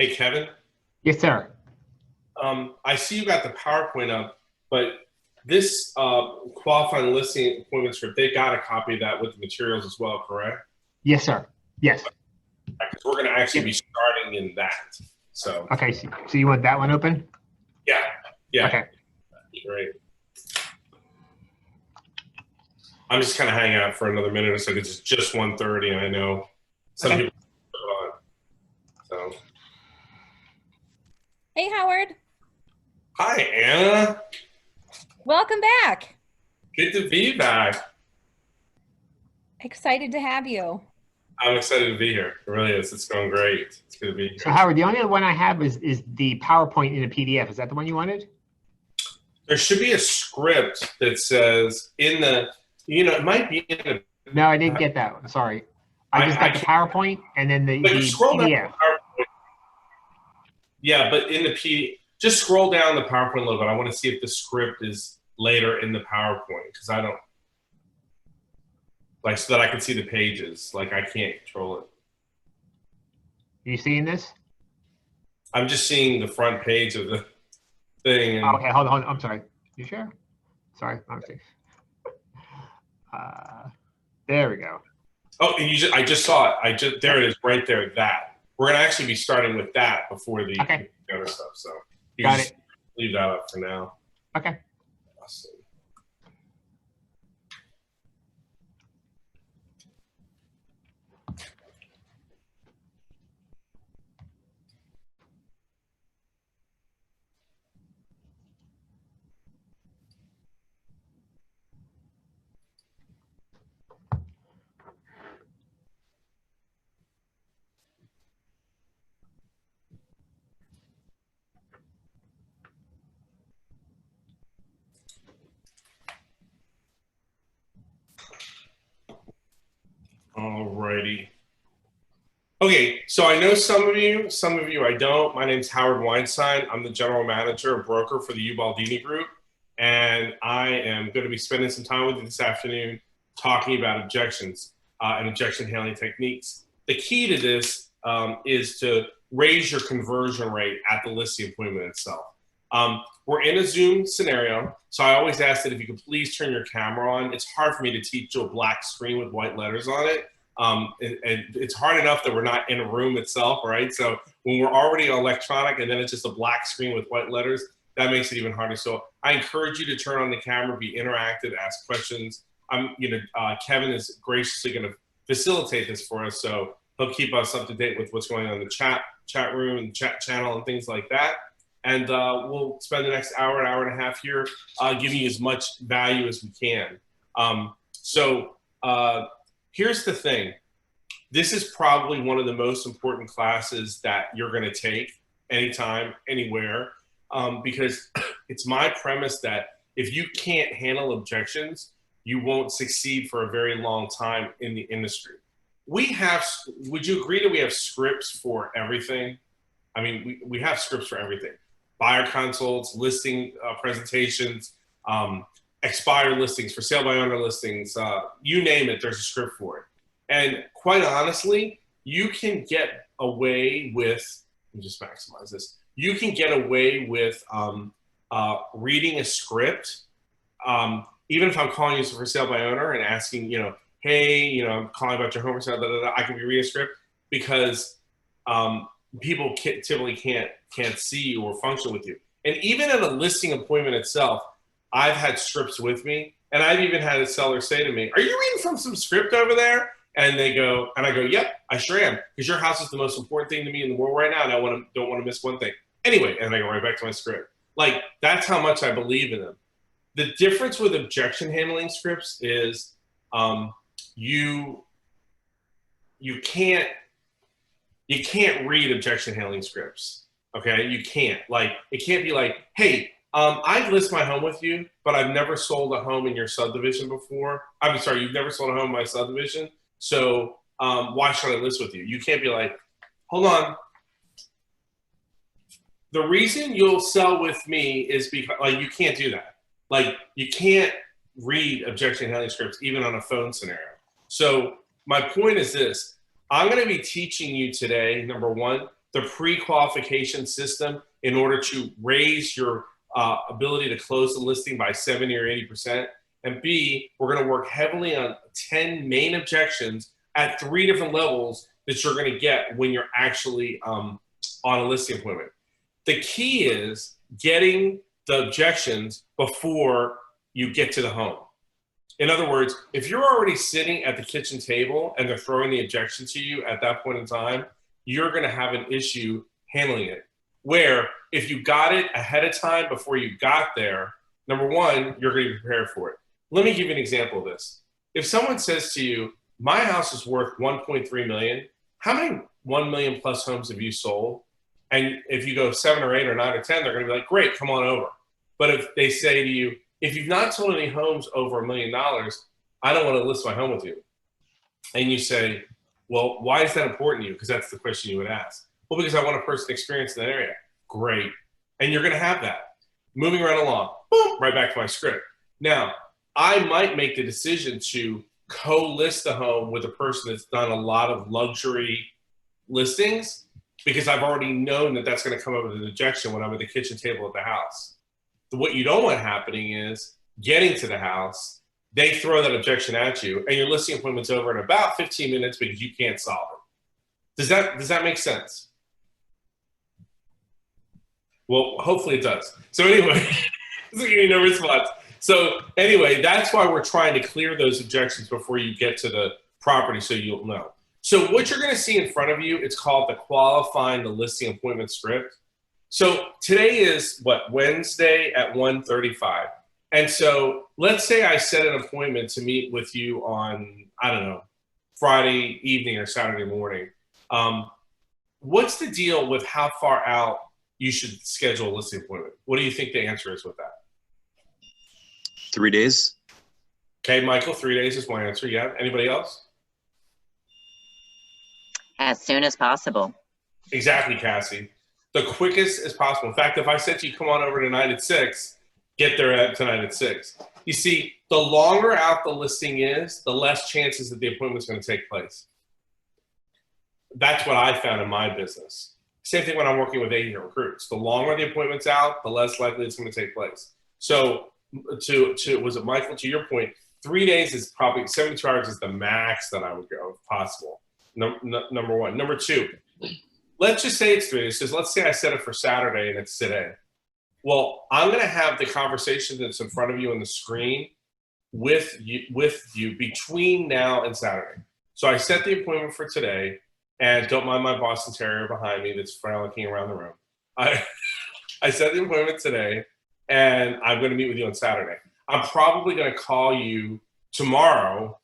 Hey, Kevin. Yes, sir. I see you got the PowerPoint up, but this qualifying listing appointment script, they got a copy of that with the materials as well, correct? Yes, sir. Yes. Because we're going to actually be Yep. starting in that. So, Okay. So you want that one open? yeah, yeah, Okay. great. I'm just kind of hanging out for another minute or so because it's just 1:30, and I know some Okay. people put it on. So, Hey, Howard. hi, Anna. Welcome back. Good to be back. Excited to have you. I'm excited to be here. It really is. It's going great. It's good to be here. So Howard, the only other one I have is the PowerPoint in a PDF. Is that the one you wanted? There should be a script that says it might be in the. No, I didn't get that one. Sorry. I just got the PowerPoint and then the But you scroll down the PDF. PowerPoint. Yeah, but in the just scroll down the PowerPoint a little bit. I want to see if the script is later in the PowerPoint because I don't like so that I can see the pages. Like I can't control it. Are you seeing this? I'm just seeing the front page of the thing. And Okay, hold on. I'm sorry. You sure? Sorry. Okay. There we go. oh, and I just saw it. There it is, right there. That we're gonna actually be starting with that before the other stuff. So you Got just it. leave that up for now. Okay. Awesome. Alrighty. Okay, so I know some of you I don't. My name's Howard Weinstein. I'm the general manager and broker for the Ubaldini Group, and I am going to be spending some time with you this afternoon talking about objections and objection handling techniques. The key to this is to raise your conversion rate at the listing appointment itself. We're in a Zoom scenario, so I always ask that if you could please turn your camera on. It's hard for me to teach you a black screen with white letters on it. And it's hard enough that we're not in a room itself, right? So when we're already electronic and then it's just a black screen with white letters, that makes it even harder. So I encourage you to turn on the camera, be interactive, ask questions. Kevin is graciously going to facilitate this for us, so he'll keep us up to date with what's going on in the chat room and chat channel and things like that. And we'll spend the next hour and a half here giving you as much value as we can. Here's the thing. This is probably one of the most important classes that you're going to take anytime, anywhere, because it's my premise that if you can't handle objections, you won't succeed for a very long time in the industry. Would you agree that we have scripts for everything? I mean, we have scripts for everything. Buyer consults, listing presentations, expired listings, for sale by owner listings, you name it, there's a script for it. And quite honestly, you can get away with, let me just maximize this, you can get away with reading a script, even if I'm calling you for sale by owner and asking, hey, I'm calling about your home for sale, I can be reading a script because people typically can't see or function with you. And even at a listing appointment itself, I've had scripts with me, and I've even had a seller say to me, "Are you reading from some script over there?" And I go, "Yep, I sure am, because your house is the most important thing to me in the world right now, and I don't want to miss one thing." Anyway, and I go right back to my script. Like, that's how much I believe in them. The difference with objection handling scripts is you can't read objection handling scripts. Okay, you can't. Like, it can't be like, "Hey, I'd list my home with you, but I've never sold a home in your subdivision before. I'm sorry, you've never sold a home in my subdivision, so why should I list with you?" You can't be like, "Hold on. The reason you'll sell with me is because," like, you can't do that. Like, you can't read objection handling scripts even on a phone scenario. So my point is this. I'm going to be teaching you today, number one, the pre-qualification system in order to raise your ability to close the listing by 70 or 80%. And B, we're going to work heavily on 10 main objections at 3 different levels that you're going to get when you're actually on a listing appointment. The key is getting the objections before you get to the home. In other words, if you're already sitting at the kitchen table and they're throwing the objection to you at that point in time, you're going to have an issue handling it. Where if you got it ahead of time before you got there, number one, you're going to be prepared for it. Let me give you an example of this. If someone says to you, my house is worth 1.3 million, how many 1 million plus homes have you sold? And if you go 7 or 8 or 9 or 10, they're going to be like, great, come on over. But if they say to you, if you've not sold any homes over $1 million, I don't want to list my home with you. And you say, well, why is that important to you? Because that's the question you would ask. Well, because I want a person experience in that area. Great. And you're going to have that. Moving right along, boom, right back to my script. Now, I might make the decision to co-list the home with a person that's done a lot of luxury listings because I've already known that that's going to come up with an objection when I'm at the kitchen table at the house. What you don't want happening is getting to the house, they throw that objection at you, and your listing appointment's over in about 15 minutes because you can't solve it. Does that make sense? Well, hopefully it does. So anyway, no response. So anyway, that's why we're trying to clear those objections before you get to the property so you'll know. So what you're going to see in front of you, it's called the qualifying the listing appointment script. So today is what, Wednesday at 1:35. And so let's say I set an appointment to meet with you on, I don't know, Friday evening or Saturday morning. What's the deal with how far out you should schedule a listing appointment? What do you think the answer is with that? 3 days. Okay, Michael, 3 days is my answer. Yeah. Anybody else? As soon as possible. Exactly, Cassie. The quickest as possible. In fact, if I said to you, come on over tonight at 6, get there tonight at 6. You see, the longer out the listing is, the less chances that the appointment's going to take place. That's what I found in my business. Same thing when I'm working with agent recruits. The longer the appointment's out, the less likely it's going to take place. So was it Michael, to your point, 3 days is probably, 72 hours is the max that I would go if possible. Number one. Number two, let's just say it's 3 days. So let's say I set it for Saturday and it's today. Well, I'm going to have the conversation that's in front of you on the screen with you between now and Saturday. So I set the appointment for today, and don't mind my Boston Terrier behind me that's frolicking around the room. I set the appointment today, and I'm going to meet with you on Saturday. I'm probably going to call you tomorrow,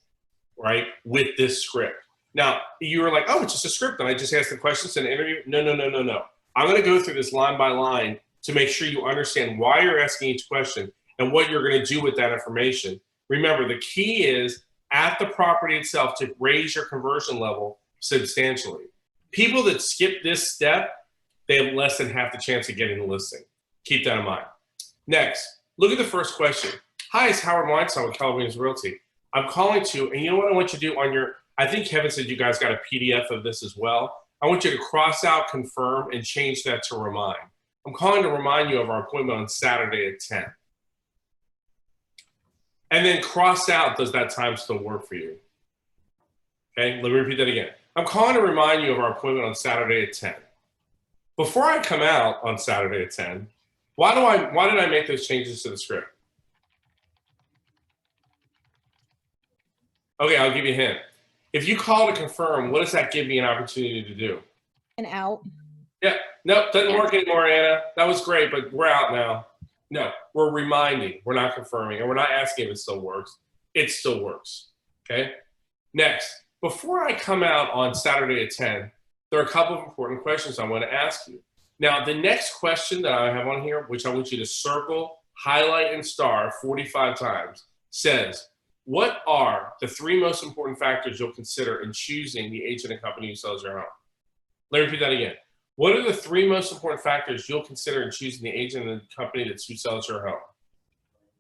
right, with this script. Now, you were like, oh, it's just a script, and I just asked the questions in an interview. No. I'm going to go through this line by line to make sure you understand why you're asking each question and what you're going to do with that information. Remember, the key is at the property itself to raise your conversion level substantially. People that skip this step, they have less than half the chance of getting the listing. Keep that in mind. Next, look at the first question. Hi, it's Howard Weinstein with Keller Williams Realty. I'm calling to, and you know what I want you to do on your, I think Kevin said you guys got a PDF of this as well. I want you to cross out confirm and change that to remind. I'm calling to remind you of our appointment on Saturday at 10. And then cross out, does that time still work for you? Okay, let me repeat that again. I'm calling to remind you of our appointment on Saturday at 10. Before I come out on Saturday at 10, why did I make those changes to the script? Okay, I'll give you a hint. If you call to confirm, what does that give me an opportunity to do? And out. Yeah, no, doesn't work anymore, Anna. That was great, but we're out now. No, we're reminding, we're not confirming, and we're not asking if it still works. It still works, okay? Next, before I come out on Saturday at 10, there are a couple of important questions I want to ask you. Now, the next question that I have on here, which I want you to circle, highlight, and star 45 times, says, what are the 3 most important factors you'll consider in choosing the agent and company who sells your home? Let me repeat that again. What are the 3 most important factors you'll consider in choosing the agent and the company who sells your home?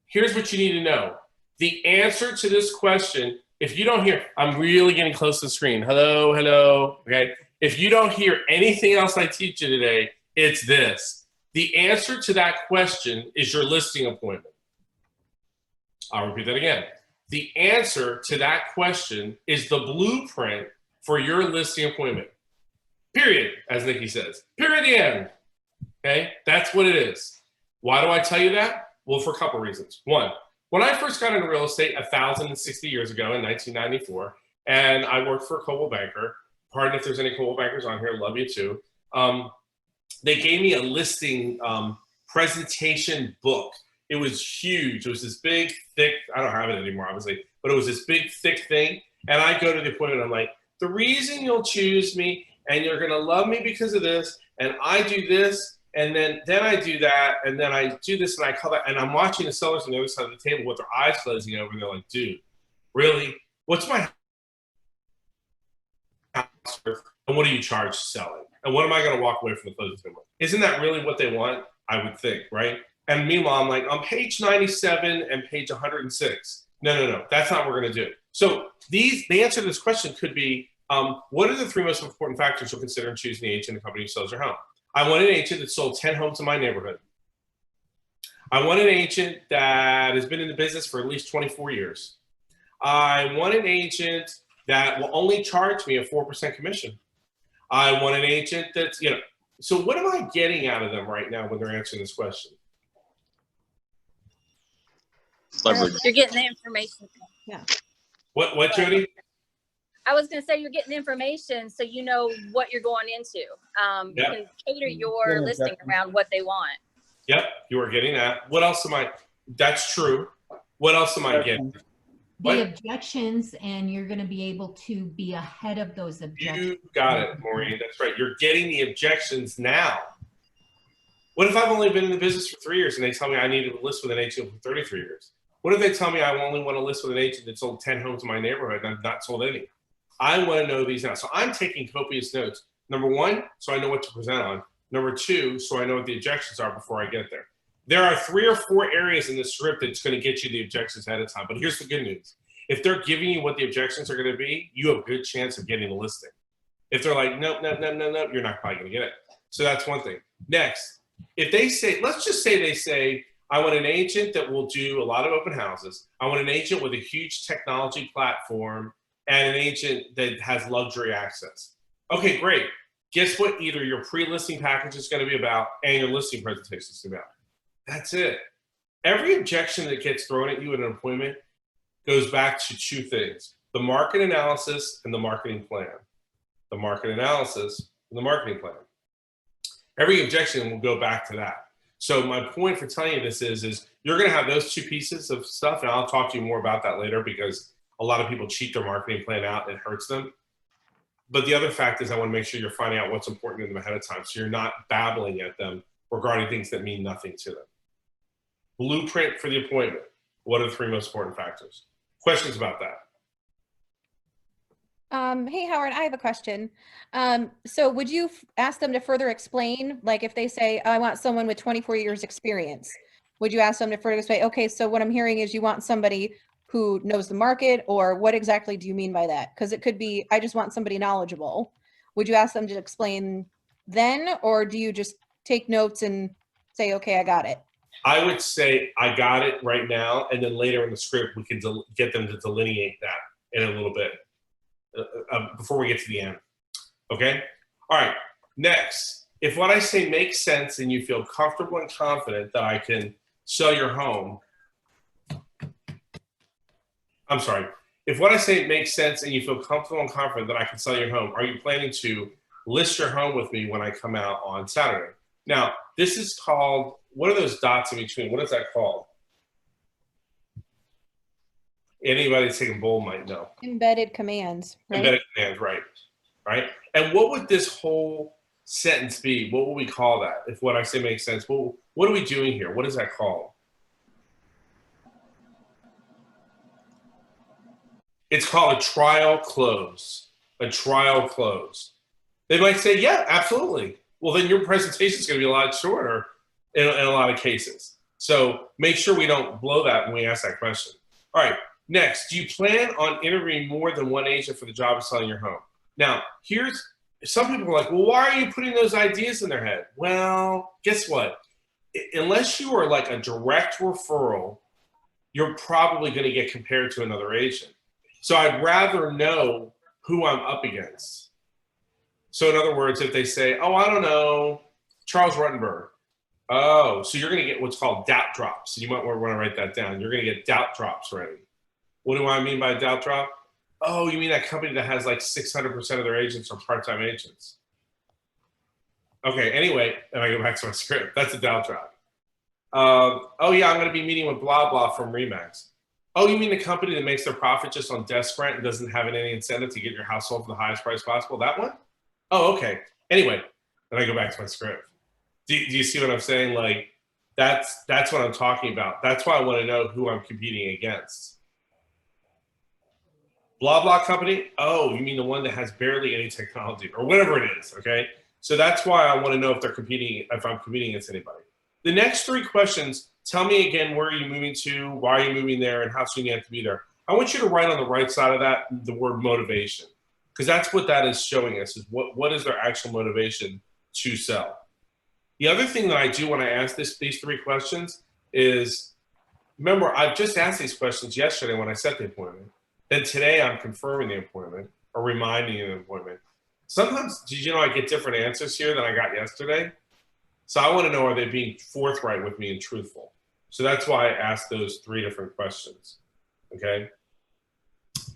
Here's what you need to know. The answer to this question, if you don't hear, I'm really getting close to the screen. Hello, okay? If you don't hear anything else I teach you today, it's this. The answer to that question is your listing appointment. I'll repeat that again. The answer to that question is the blueprint for your listing appointment. Period, as Nikki says. Period, the end. Okay? That's what it is. Why do I tell you that? Well, for a couple reasons. One, when I first got into real estate 1,060 years ago in 1994, and I worked for a Coldwell banker, pardon if there's any Coldwell bankers on here, love you too, they gave me a listing presentation book. It was huge. It was this big, thick, I don't have it anymore, obviously, but it was this big, thick thing. And I go to the appointment, I'm like, the reason you'll choose me and you're going to love me because of this, and I do this, and then I do that, and then I do this, and I call that, and I'm watching the sellers on the other side of the table with their eyes glazing over, and they're like, dude, really? What's my house worth, and what do you charge selling? And what am I going to walk away from the closing table with? Isn't that really what they want? I would think, right? And meanwhile, I'm like, on page 97 and page 106. No, that's not what we're going to do. So the answer to this question could be, what are the 3 most important factors you'll consider in choosing the agent and company who sells your home? I want an agent that sold 10 homes in my neighborhood. I want an agent that has been in the business for at least 24 years. I want an agent that will only charge me a 4% commission. I want an agent that's, so what am I getting out of them right now when they're answering this question? Leverage. You're getting the information. Yeah. What, Jody? I was going to say you're getting the information so you know what you're going into. You can cater your listing around what they want. Yep, you are getting that. What else am I? That's true. What else am I getting? The objections, and you're going to be able to be ahead of those objections. You got it, Maureen. That's right. You're getting the objections now. What if I've only been in the business for 3 years and they tell me I needed to list with an agent for 33 years? What if they tell me I only want to list with an agent that sold 10 homes in my neighborhood and I've not sold any? I want to know these now. So I'm taking copious notes. Number 1, so I know what to present on. Number 2, so I know what the objections are before I get there. There are 3 or 4 areas in the script that's going to get you the objections ahead of time. But here's the good news. If they're giving you what the objections are going to be, you have a good chance of getting the listing. If they're like, nope, you're not probably going to get it. So that's one thing. Next, if they say, let's just say they say, I want an agent that will do a lot of open houses. I want an agent with a huge technology platform and an agent that has luxury access. Okay, great. Guess what either your pre-listing package is going to be about and your listing presentation is going to be about. That's it. Every objection that gets thrown at you at an appointment goes back to 2 things: the market analysis and the marketing plan. The market analysis and the marketing plan. Every objection will go back to that. So my point for telling you this is you're going to have those 2 pieces of stuff, and I'll talk to you more about that later because a lot of people cheat their marketing plan out and it hurts them. But the other fact is I want to make sure you're finding out what's important to them ahead of time so you're not babbling at them regarding things that mean nothing to them. Blueprint for the appointment. What are the 3 most important factors? Questions about that? Hey, Howard, I have a question. So would you ask them to further explain, like if they say, I want someone with 24 years experience, would you ask them to further explain, okay, so what I'm hearing is you want somebody who knows the market, or what exactly do you mean by that? Because it could be, I just want somebody knowledgeable. Would you ask them to explain then, or do you just take notes and say, okay, I got it? I would say I got it right now, and then later in the script we can get them to delineate that in a little bit before we get to the end. Okay? All right. Next, if what I say makes sense and you feel comfortable and confident that I can sell your home, I'm sorry. If what I say makes sense and you feel comfortable and confident that I can sell your home, are you planning to list your home with me when I come out on Saturday? Now, this is called, what are those dots in between? What is that called? Anybody that's taking bold might know. Embedded commands, right? Embedded commands, right. Right? And what would this whole sentence be? What would we call that? If what I say makes sense, what are we doing here? What is that called? It's called a trial close. A trial close. They might say, yeah, absolutely. Well, then your presentation is going to be a lot shorter in a lot of cases. So make sure we don't blow that when we ask that question. All right, next, do you plan on interviewing more than one agent for the job of selling your home? Now, here's some people are like, well, why are you putting those ideas in their head? Well, guess what? Unless you are like a direct referral, you're probably going to get compared to another agent. So I'd rather know who I'm up against. So in other words, if they say, oh, I don't know, Charles Ruttenberg. Oh, so you're going to get what's called doubt drops. You might want to write that down. You're going to get doubt drops ready. What do I mean by doubt drop? Oh, you mean that company that has like 600% of their agents are part-time agents. Okay, anyway, and I go back to my script. That's a doubt drop. Oh, yeah, I'm going to be meeting with blah, blah from Remax. Oh, you mean the company that makes their profit just on desk rent and doesn't have any incentive to get your house sold for the highest price possible? That one? Oh, okay. Anyway, then I go back to my script. Do you see what I'm saying? Like, that's what I'm talking about. That's why I want to know who I'm competing against. Blah, blah company. Oh, you mean the one that has barely any technology or whatever it is, okay? So that's why I want to know if I'm competing against anybody. The next 3 questions, tell me again, where are you moving to? Why are you moving there? And how soon you have to be there? I want you to write on the right side of that the word motivation, because that's what that is showing us, is what is their actual motivation to sell. The other thing that I do when I ask these 3 questions is, remember, I've just asked these questions yesterday when I set the appointment. Then today I'm confirming the appointment or reminding you of the appointment. Sometimes, did you know I get different answers here than I got yesterday? So I want to know, are they being forthright with me and truthful? So that's why I asked those 3 different questions, okay?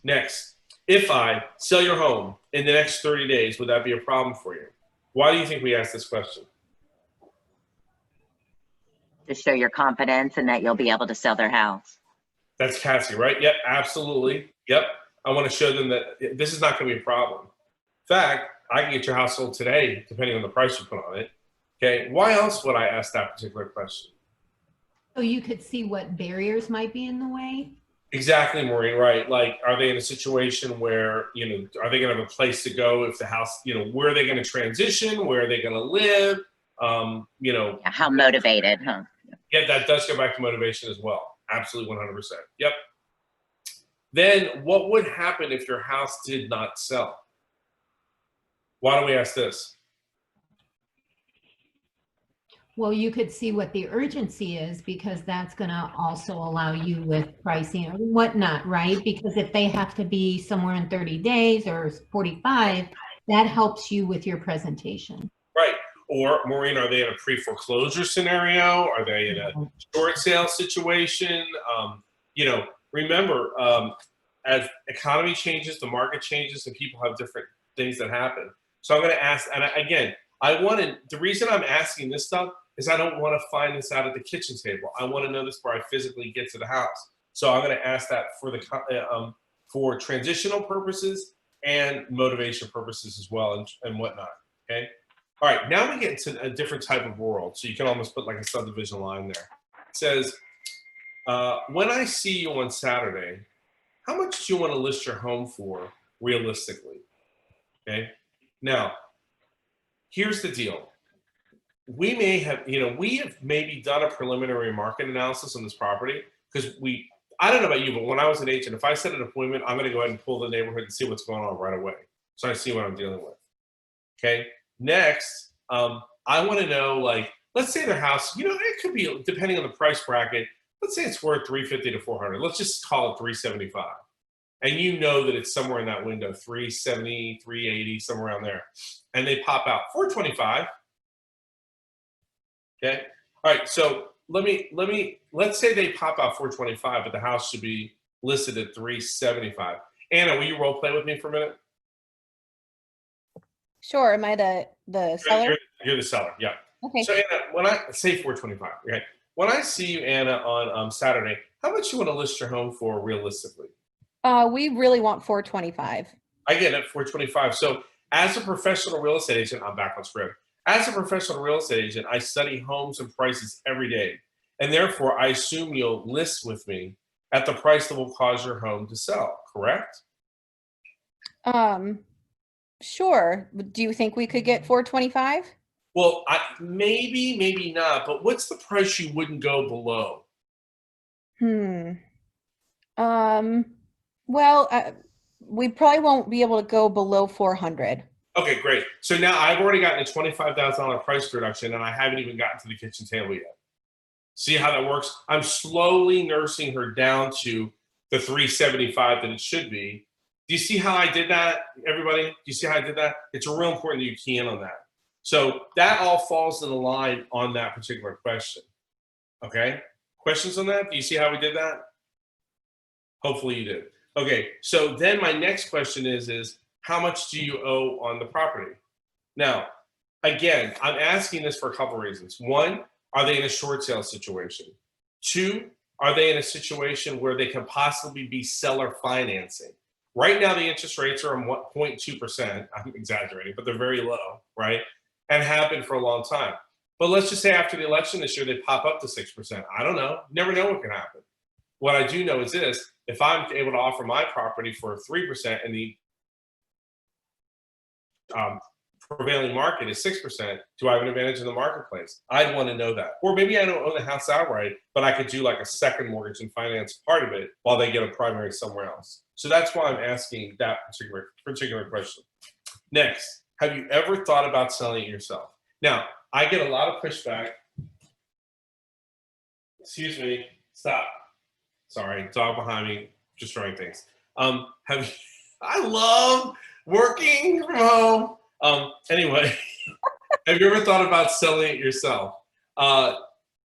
Next, if I sell your home in the next 30 days, would that be a problem for you? Why do you think we asked this question? To show your confidence and that you'll be able to sell their house. That's Cassie, right? Yep, absolutely. Yep. I want to show them that this is not going to be a problem. In fact, I can get your house sold today, depending on the price you put on it. Okay. Why else would I ask that particular question? So you could see what barriers might be in the way. Exactly, Maureen, right. Like, are they in a situation where, you know, are they going to have a place to go if the house, you know, where are they going to transition? Where are they going to live? You know. Yeah, how motivated, huh? Yeah, that does go back to motivation as well. Absolutely, 100%. Yep. Then what would happen if your house did not sell? Why do we ask this? Well, you could see what the urgency is, because that's going to also allow you with pricing and whatnot, right? Because if they have to be somewhere in 30 days or 45, that helps you with your presentation. Right. Or, Maureen, are they in a pre-foreclosure scenario? Are they in a short sale situation? You know, remember, as economy changes, the market changes, and people have different things that happen. So I'm going to ask, and again, the reason I'm asking this stuff is I don't want to find this out at the kitchen table. I want to know this before I physically get to the house. So I'm going to ask that for transitional purposes and motivation purposes as well, and whatnot. Okay. All right. Now we get into a different type of world. So you can almost put like a subdivision line there. It says, when I see you on Saturday, how much do you want to list your home for realistically? Okay. Now, here's the deal. We may have, we have maybe done a preliminary market analysis on this property because I don't know about you, but when I was an agent, if I set an appointment, I'm going to go ahead and pull the neighborhood and see what's going on right away. So I see what I'm dealing with. Okay. Next, I want to know, like, let's say their house, it could be, depending on the price bracket, let's say it's worth $350 to $400. Let's just call it $375. And you know that it's somewhere in that window, $370, $380, somewhere around there. And they pop out $425. Okay. All right. So let's say they pop out $425, but the house should be listed at $375. Anna, will you role play with me for a minute? Sure. Am I the seller? You're the seller. Yeah. Okay. So Anna, when I say $425, okay. When I see you, Anna, on Saturday, how much you want to list your home for realistically? We really want $425. I get it, $425. So as a professional real estate agent, I'm back on script. As a professional real estate agent, I study homes and prices every day. And therefore, I assume you'll list with me at the price that will cause your home to sell, correct? Sure. Do you think we could get $425? Well, maybe not, but what's the price you wouldn't go below? Well, we probably won't be able to go below 400. Okay, great. So now I've already gotten a $25,000 price reduction, and I haven't even gotten to the kitchen table yet. See how that works? I'm slowly nursing her down to the 375 that it should be. Do you see how I did that, everybody? Do you see how I did that? It's real important that you key in on that. So that all falls in the line on that particular question. Okay? Questions on that? Do you see how we did that? Hopefully you did. Okay, so then my next question is how much do you owe on the property? Now, again, I'm asking this for a couple reasons. One, are they in a short sale situation? Two, are they in a situation where they can possibly be seller financing? Right now, the interest rates are 0.2%. I'm exaggerating, but they're very low, right? And have been for a long time. But let's just say after the election this year, they pop up to 6%. I don't know. You never know what can happen. What I do know is this: if I'm able to offer my property for 3% and the prevailing market is 6%, do I have an advantage in the marketplace? I'd want to know that. Or maybe I don't own the house outright, but I could do like a second mortgage and finance part of it while they get a primary somewhere else. So that's why I'm asking that particular question. Next, have you ever thought about selling it yourself? Now, I get a lot of pushback. Excuse me, stop. Sorry, dog behind me, destroying things. I love working from home. Anyway, have you ever thought about selling it yourself?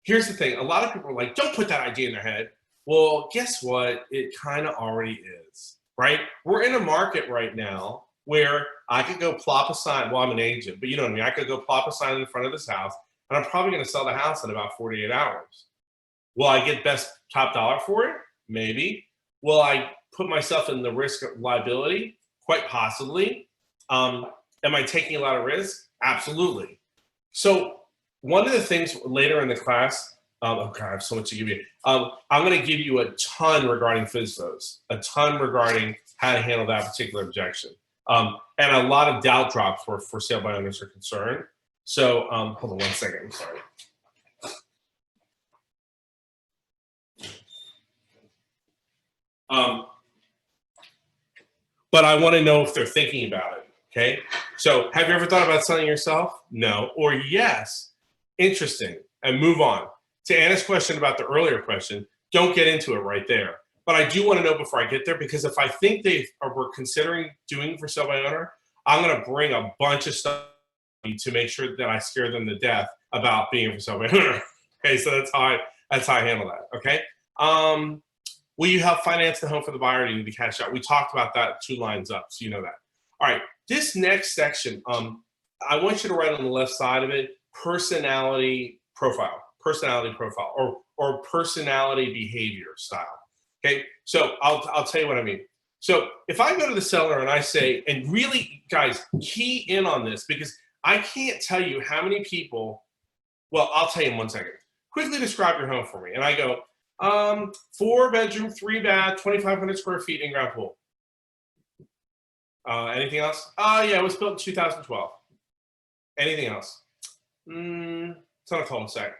Here's the thing. A lot of people are like, don't put that idea in their head. Well, guess what? It kind of already is, right? We're in a market right now where I could go plop a sign. Well, I'm an agent, but you know what I mean? I could go plop a sign in front of this house, and I'm probably going to sell the house in about 48 hours. Will I get best top dollar for it? Maybe. Will I put myself in the risk of liability? Quite possibly. Am I taking a lot of risk? Absolutely. So one of the things later in the class, oh God, I have so much to give you. I'm going to give you a ton regarding FSBOs, a ton regarding how to handle that particular objection. And a lot of doubt drops where for sale by owners are concerned. So hold on one second, I'm sorry. But I want to know if they're thinking about it, okay? So have you ever thought about selling yourself? No, or yes. Interesting, and move on. To Anna's question about the earlier question, don't get into it right there. But I do want to know before I get there, because if I think we're considering doing for sale by owner, I'm going to bring a bunch of stuff to make sure that I scare them to death about being for sale by owner. Okay, so that's how I handle that, okay? Will you help finance the home for the buyer? Or do you need to cash out? We talked about that 2 lines up, so you know that. All right, this next section, I want you to write on the left side of it, personality profile, or personality behavior style. Okay, so I'll tell you what I mean. So if I go to the seller and I say, and really, guys, key in on this, because I can't tell you how many people, well, I'll tell you in 1 second. Quickly describe your home for me. And I go, 4 bedroom, 3 bath, 2,500 square feet, in-ground pool. Anything else? Yeah, it was built in 2012. Anything else? It's on a cul-de-sac.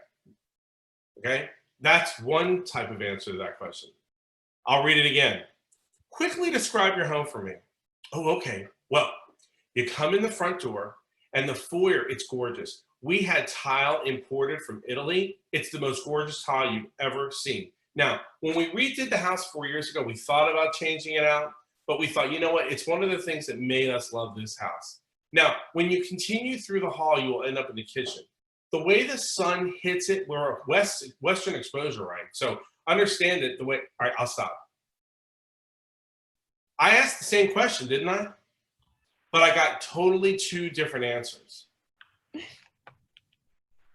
Okay, that's one type of answer to that question. I'll read it again. Quickly describe your home for me. Oh, okay. Well, you come in the front door and the foyer, it's gorgeous. We had tile imported from Italy. It's the most gorgeous tile you've ever seen. Now, when we redid the house 4 years ago, we thought about changing it out, but we thought, you know what? It's one of the things that made us love this house. Now, when you continue through the hall, you will end up in the kitchen. The way the sun hits it, we're western exposure, right? So understand it the way, all right, I'll stop. I asked the same question, didn't I? But I got totally 2 different answers.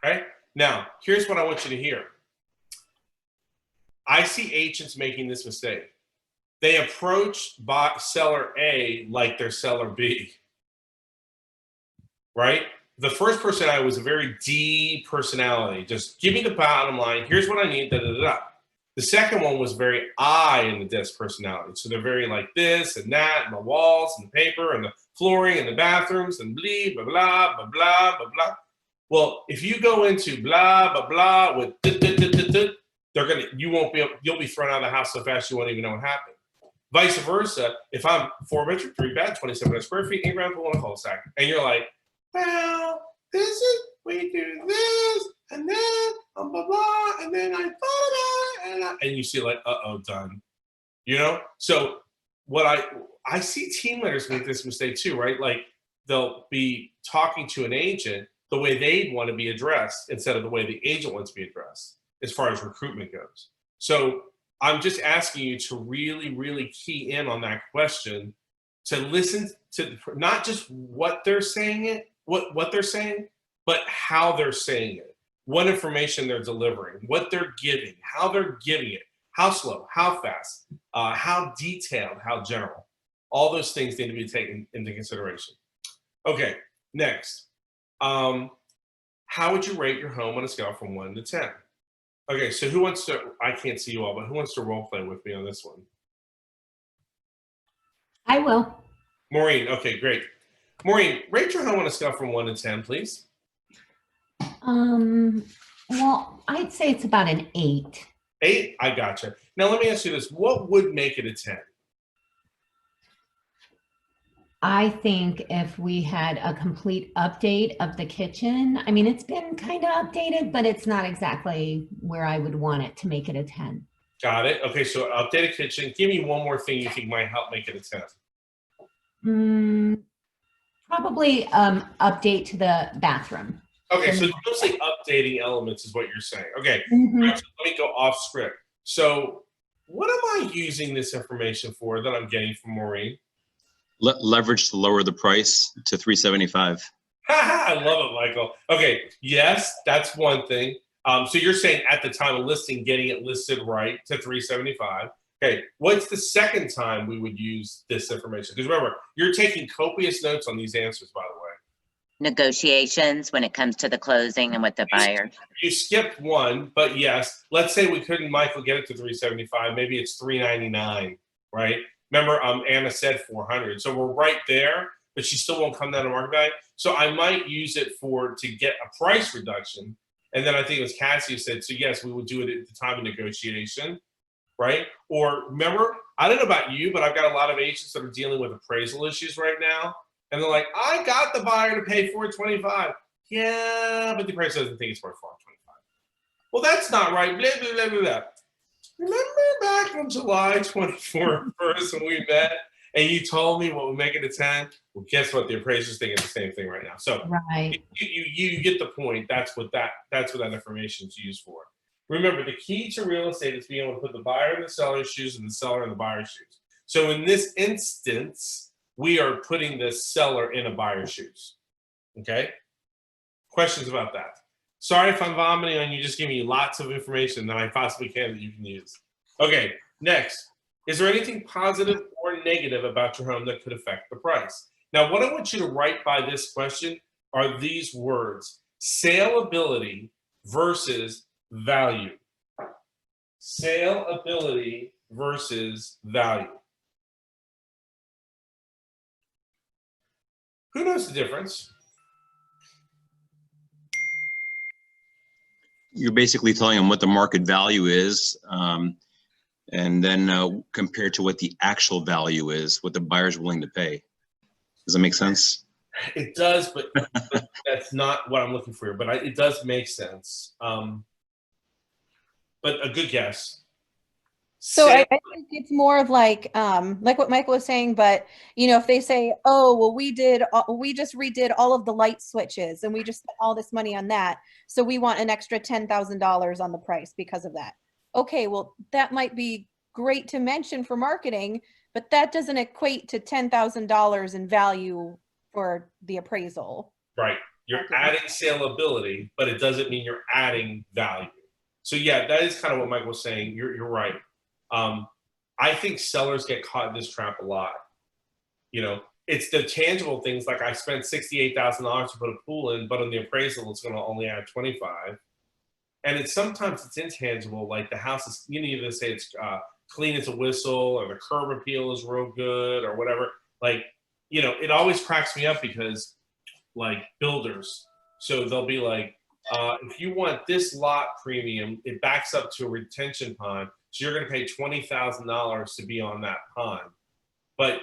Okay? Now, here's what I want you to hear. I see agents making this mistake. They approach seller A like they're seller B. Right? The first personality was a very D personality. Just give me the bottom line. Here's what I need, da, da, da, da. The second one was very I in the desk personality. So they're very like this and that, and the walls and the paper and the flooring and the bathrooms and blah, blah, blah, blah, blah, blah, blah. Well, if you go into blah, blah, blah with you'll be thrown out of the house so fast you won't even know what happened. Vice versa, if I'm 4 bedroom, 3 bed, 2,700 square feet, 8 ground pool, and a cul-de-sac, and you're like, well, this is, we do this, and then blah blah, and then I thought about it, and you see like, done. You know, so what I see team leaders make this mistake too, right? Like they'll be talking to an agent the way they want to be addressed instead of the way the agent wants to be addressed as far as recruitment goes. So I'm just asking you to really, really key in on that question, to listen to not just what they're saying, what they're saying, but how they're saying it, what information they're delivering, what they're giving, how they're giving it. How slow, how fast, how detailed, how general. All those things need to be taken into consideration. Okay, next. How would you rate your home on a scale from 1 to 10? Okay, so who wants to, I can't see you all, but who wants to role play with me on this one? I will. Maureen, okay, great. Maureen, rate your home on a scale from 1 to 10, please. Well, I'd say it's about an 8. 8, I gotcha. Now let me ask you this, what would make it a 10? I think if we had a complete update of the kitchen, I mean, it's been kind of updated, but it's not exactly where I would want it to make it a 10. Got it. Okay, so updated kitchen. Give me one more thing you think might help make it a 10. Probably update to the bathroom. Okay, so mostly updating elements is what you're saying. Okay, Mhm. right, so let me go off script. So what am I using this information for that I'm getting from Maureen? Leverage to lower the price to $375. I love it, Michael. Okay, yes, that's one thing. So you're saying at the time of listing, getting it listed right to $375. Okay, what's the second time we would use this information? Because remember, you're taking copious notes on these answers, by the way. Negotiations when it comes to the closing and with the buyer. You skipped one, but yes, let's say we couldn't, Michael, get it to 375. Maybe it's 399, right? Remember, Anna said 400, so we're right there, but she still won't come down to market value. So I might use it to get a price reduction, and then I think it was Cassie who said, so yes, we would do it at the time of negotiation, right? Or remember, I don't know about you, but I've got a lot of agents that are dealing with appraisal issues right now. And they're like, I got the buyer to pay $425. Yeah, but the appraiser doesn't think it's worth $425. Well, that's not right. Blah, blah, blah, blah, blah. Remember back on July 24th when we met and you told me what would make it a 10? Well, guess what? The appraiser's thinking the same thing right now. So Right. you get the point. That's what that information is used for. Remember, the key to real estate is being able to put the buyer in the seller's shoes and the seller in the buyer's shoes. So in this instance, we are putting the seller in a buyer's shoes. Okay? Questions about that? Sorry if I'm vomiting on you, just giving you lots of information that I possibly can that you can use. Okay, next. Is there anything positive or negative about your home that could affect the price? Now, what I want you to write by this question are these words: saleability versus value. Saleability versus value. Who knows the difference? You're basically telling them what the market value is, and then compared to what the actual value is, what the buyer's willing to pay. Does that make sense? It does, but that's not what I'm looking for here. But it does make sense. But a good guess. So I think it's more of like what Michael was saying, but if they say, oh, well, we just redid all of the light switches and we just spent all this money on that, so we want an extra $10,000 on the price because of that. Okay, well, that might be great to mention for marketing, but that doesn't equate to $10,000 in value for the appraisal. Right. You're adding saleability, but it doesn't mean you're adding value. So yeah, that is kind of what Mike was saying. You're right. I think sellers get caught in this trap a lot. It's the tangible things, like I spent $68,000 to put a pool in, but on the appraisal, it's going to only add 25. And sometimes it's intangible, like the house is, either say it's clean as a whistle, or the curb appeal is real good, or whatever. Like, it always cracks me up because, like, builders, so they'll be like, if you want this lot premium, it backs up to a retention pond. So you're going to pay $20,000 to be on that pond. But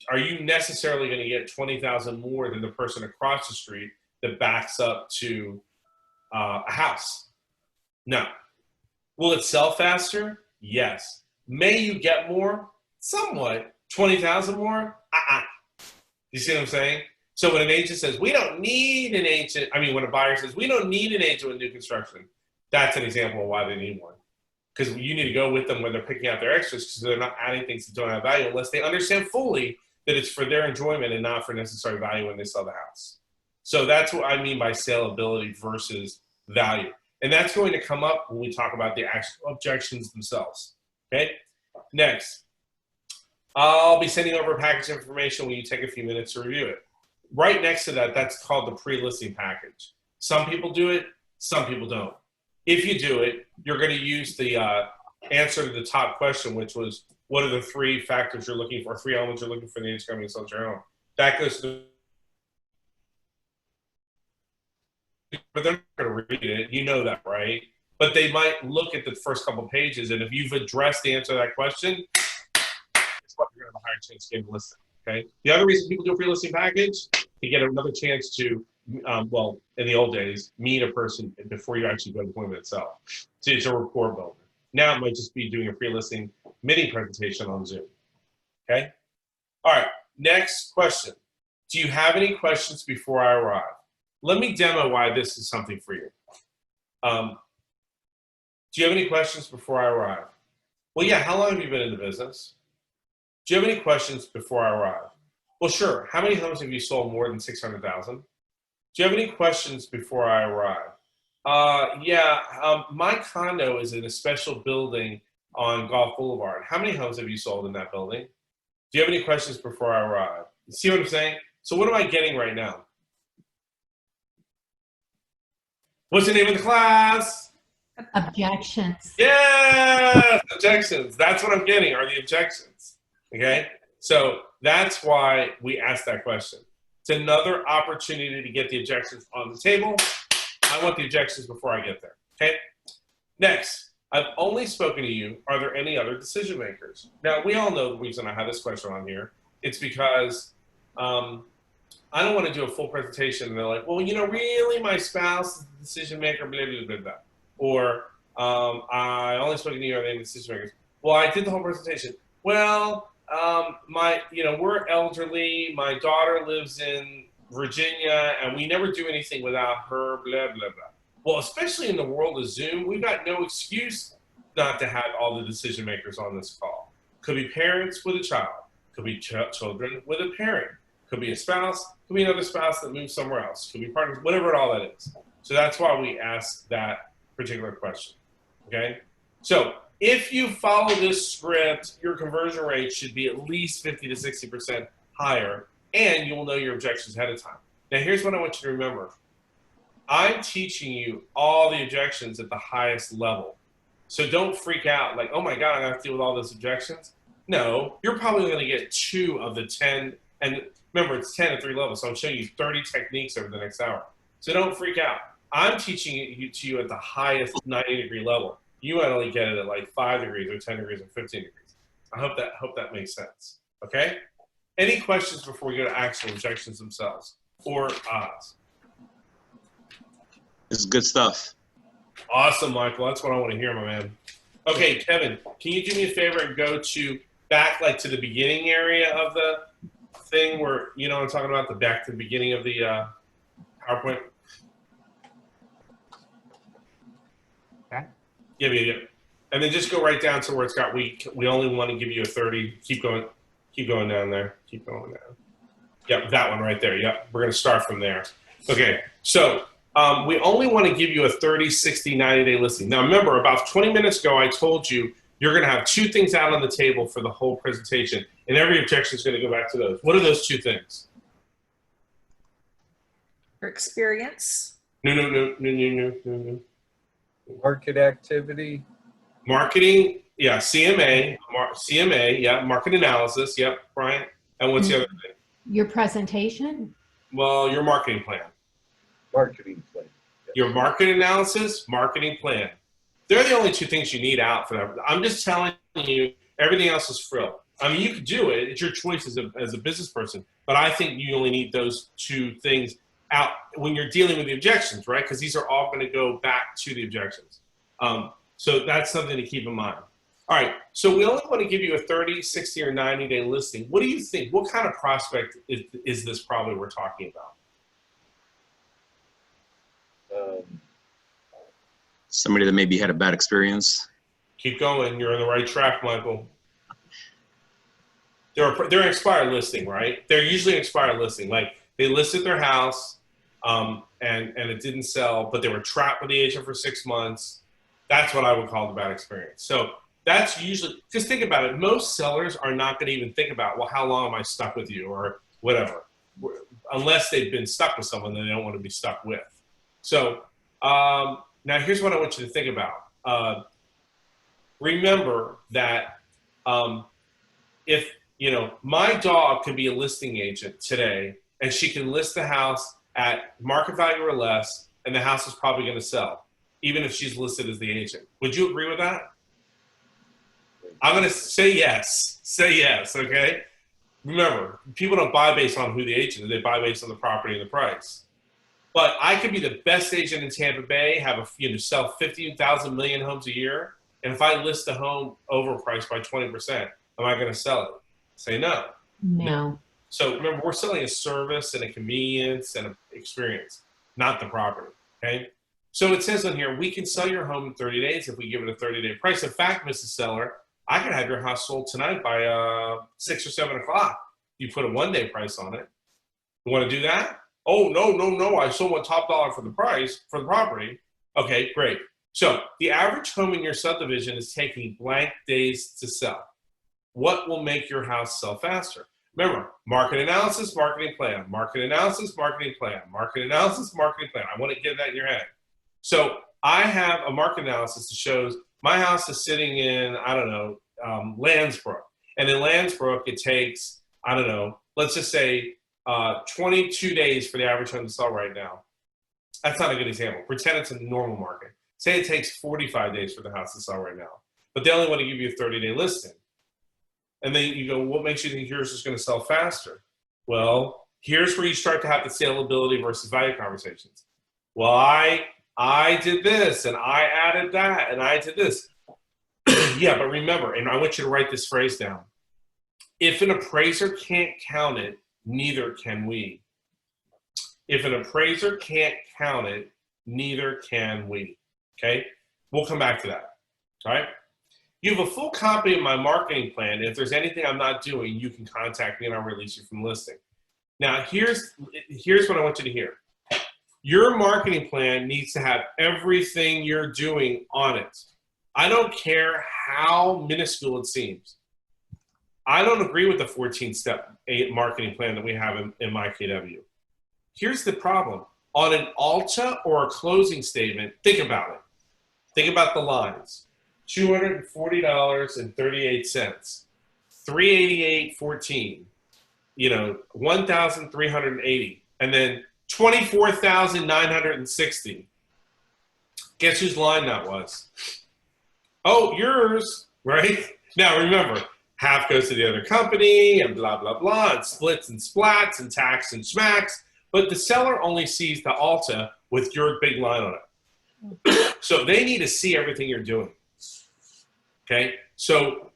are you necessarily going to get $20,000 more than the person across the street that backs up to a house? No. Will it sell faster? Yes. May you get more? Somewhat. 20,000 more? You see what I'm saying? So when an agent says, we don't need an agent, when a buyer says, we don't need an agent with new construction, that's an example of why they need one. Because you need to go with them when they're picking out their extras, because they're not adding things that don't have value unless they understand fully that it's for their enjoyment and not for necessary value when they sell the house. So that's what I mean by saleability versus value. And that's going to come up when we talk about the actual objections themselves. Okay? Next, I'll be sending over a package of information when you take a few minutes to review it. Right next to that, that's called the pre-listing package. Some people do it, some people don't. If you do it, you're going to use the answer to the top question, which was, what are the 3 factors you're looking for, 3 elements you're looking for in the agent company to sell your home? That goes to but they're not going to read it. You know that, right? But they might look at the first couple of pages, and if you've addressed the answer to that question, it's what you're going to have a higher chance of getting listed. Okay. The other reason people do a pre-listing package, to get another chance to, well, in the old days, meet a person before you actually go to the appointment itself. So it's a rapport builder. Now it might just be doing a pre-listing mini presentation on Zoom. Okay. All right. Next question. Do you have any questions before I arrive? Let me demo why this is something for you. Do you have any questions before I arrive? Well, yeah, how long have you been in the business? Do you have any questions before I arrive? Well, sure. How many homes have you sold more than 600,000? Do you have any questions before I arrive? My condo is in a special building on Gulf Boulevard. How many homes have you sold in that building? Do you have any questions before I arrive? You see what I'm saying? So what am I getting right now? What's the name of the class? Objections. Yes, objections. That's what I'm getting, are the objections. Okay? So that's why we asked that question. It's another opportunity to get the objections on the table. I want the objections before I get there. Okay? Next, I've only spoken to you. Are there any other decision makers? Now, we all know the reason I have this question on here. It's because I don't want to do a full presentation and they're like, well, really my spouse is the decision maker, blah, blah, blah, blah. Or I only spoken to you, are there any decision makers? Well, I did the whole presentation. Well, we're elderly. My daughter lives in Virginia and we never do anything without her, blah, blah, blah. Well, especially in the world of Zoom, we've got no excuse not to have all the decision makers on this call. Could be parents with a child. Could be children with a parent. Could be a spouse. Could be another spouse that moves somewhere else. Could be partners, whatever all that is. So that's why we asked that particular question, okay? So if you follow this script, your conversion rate should be at least 50 to 60% higher, and you'll know your objections ahead of time. Now, here's what I want you to remember. I'm teaching you all the objections at the highest level. So don't freak out like, oh my God, I have to deal with all those objections. No, you're probably going to get 2 of the 10. And remember, it's 10 at 3 levels. So I'm showing you 30 techniques over the next hour. So don't freak out. I'm teaching it to you at the highest 90-degree level. You might only get it at like 5 degrees or 10 degrees or 15 degrees. I hope that makes sense. Okay? Any questions before we go to actual objections themselves or odds? This is good stuff. Awesome, Michael. That's what I want to hear, my man. Okay, Kevin, can you do me a favor and go back to the beginning area of the thing where, I'm talking about, the back to the beginning of the PowerPoint? Okay. Yeah. And then just go right down to where it's got, we only want to give you a 30. Keep going down there. Keep going down. Yep, that one right there. Yep, we're going to start from there. Okay, so we only want to give you a 30, 60, 90-day listing. Now remember, about 20 minutes ago, I told you you're going to have 2 things out on the table for the whole presentation, and every objection is going to go back to those. What are those 2 things? For experience. No. Market activity. Marketing, yeah, CMA, yeah, market analysis, yep, Brian. And what's the other thing? Your presentation? Well, your marketing plan. Marketing plan. Yes. Your market analysis, marketing plan. They're the only two things you need out for that. I'm just telling you, everything else is frill. I mean, you could do it. It's your choice as a business person. But I think you only need those two things out when you're dealing with the objections, right? Because these are all going to go back to the objections. So that's something to keep in mind. All right. So we only want to give you a 30, 60, or 90-day listing. What do you think? What kind of prospect is this probably we're talking about? Somebody that maybe had a bad experience. Keep going. You're on the right track, Michael. They're an expired listing, right? They're usually an expired listing. Like they listed their house and it didn't sell, but they were trapped with the agent for 6 months. That's what I would call the bad experience. So that's usually, just think about it. Most sellers are not going to even think about, well, how long am I stuck with you or whatever, unless they've been stuck with someone that they don't want to be stuck with. So now here's what I want you to think about. Remember that if, my dog could be a listing agent today and she can list the house at market value or less, and the house is probably going to sell, even if she's listed as the agent. Would you agree with that? I'm going to say yes. Say yes, okay? Remember, people don't buy based on who the agent is. They buy based on the property and the price. But I could be the best agent in Tampa Bay, have sell 15,000 million homes a year, and if I list a home overpriced by 20%, am I going to sell it? Say no. No. So remember, we're selling a service and a convenience and an experience, not the property, okay? So it says on here, we can sell your home in 30 days if we give it a 30-day price. In fact, Mrs. Seller, I can have your house sold tonight by 6 or 7 o'clock. You put a one-day price on it. You want to do that? Oh, no. I still want top dollar for the price, for the property. Okay, great. So the average home in your subdivision is taking blank days to sell. What will make your house sell faster? Remember, market analysis, marketing plan, market analysis, marketing plan, market analysis, marketing plan. I want to get that in your head. So I have a market analysis that shows my house is sitting in, Landsbrook. And in Landsbrook, it takes, let's just say 22 days for the average home to sell right now. That's not a good example. Pretend it's a normal market. Say it takes 45 days for the house to sell right now. But they only want to give you a 30-day listing. And then you go, what makes you think yours is going to sell faster? Well, here's where you start to have the saleability versus value conversations. Well, I did this, and I added that, and I did this. Yeah, but remember, and I want you to write this phrase down. If an appraiser can't count it, neither can we. If an appraiser can't count it, neither can we. Okay? We'll come back to that. All right? You have a full copy of my marketing plan. If there's anything I'm not doing, you can contact me and I'll release you from listing. Now, here's what I want you to hear. Your marketing plan needs to have everything you're doing on it. I don't care how minuscule it seems. I don't agree with the 14-step marketing plan that we have in my KW. Here's the problem. On an ALTA or a closing statement, think about it. Think about the lines. $240.38, $388.14, $1,380, and then $24,960. Guess whose line that was? Oh, yours, right? Now remember, half goes to the other company and blah, blah, blah, and splits and splats and tax and schmacks, but the seller only sees the ALTA with your big line on it. So they need to see everything you're doing. Okay, so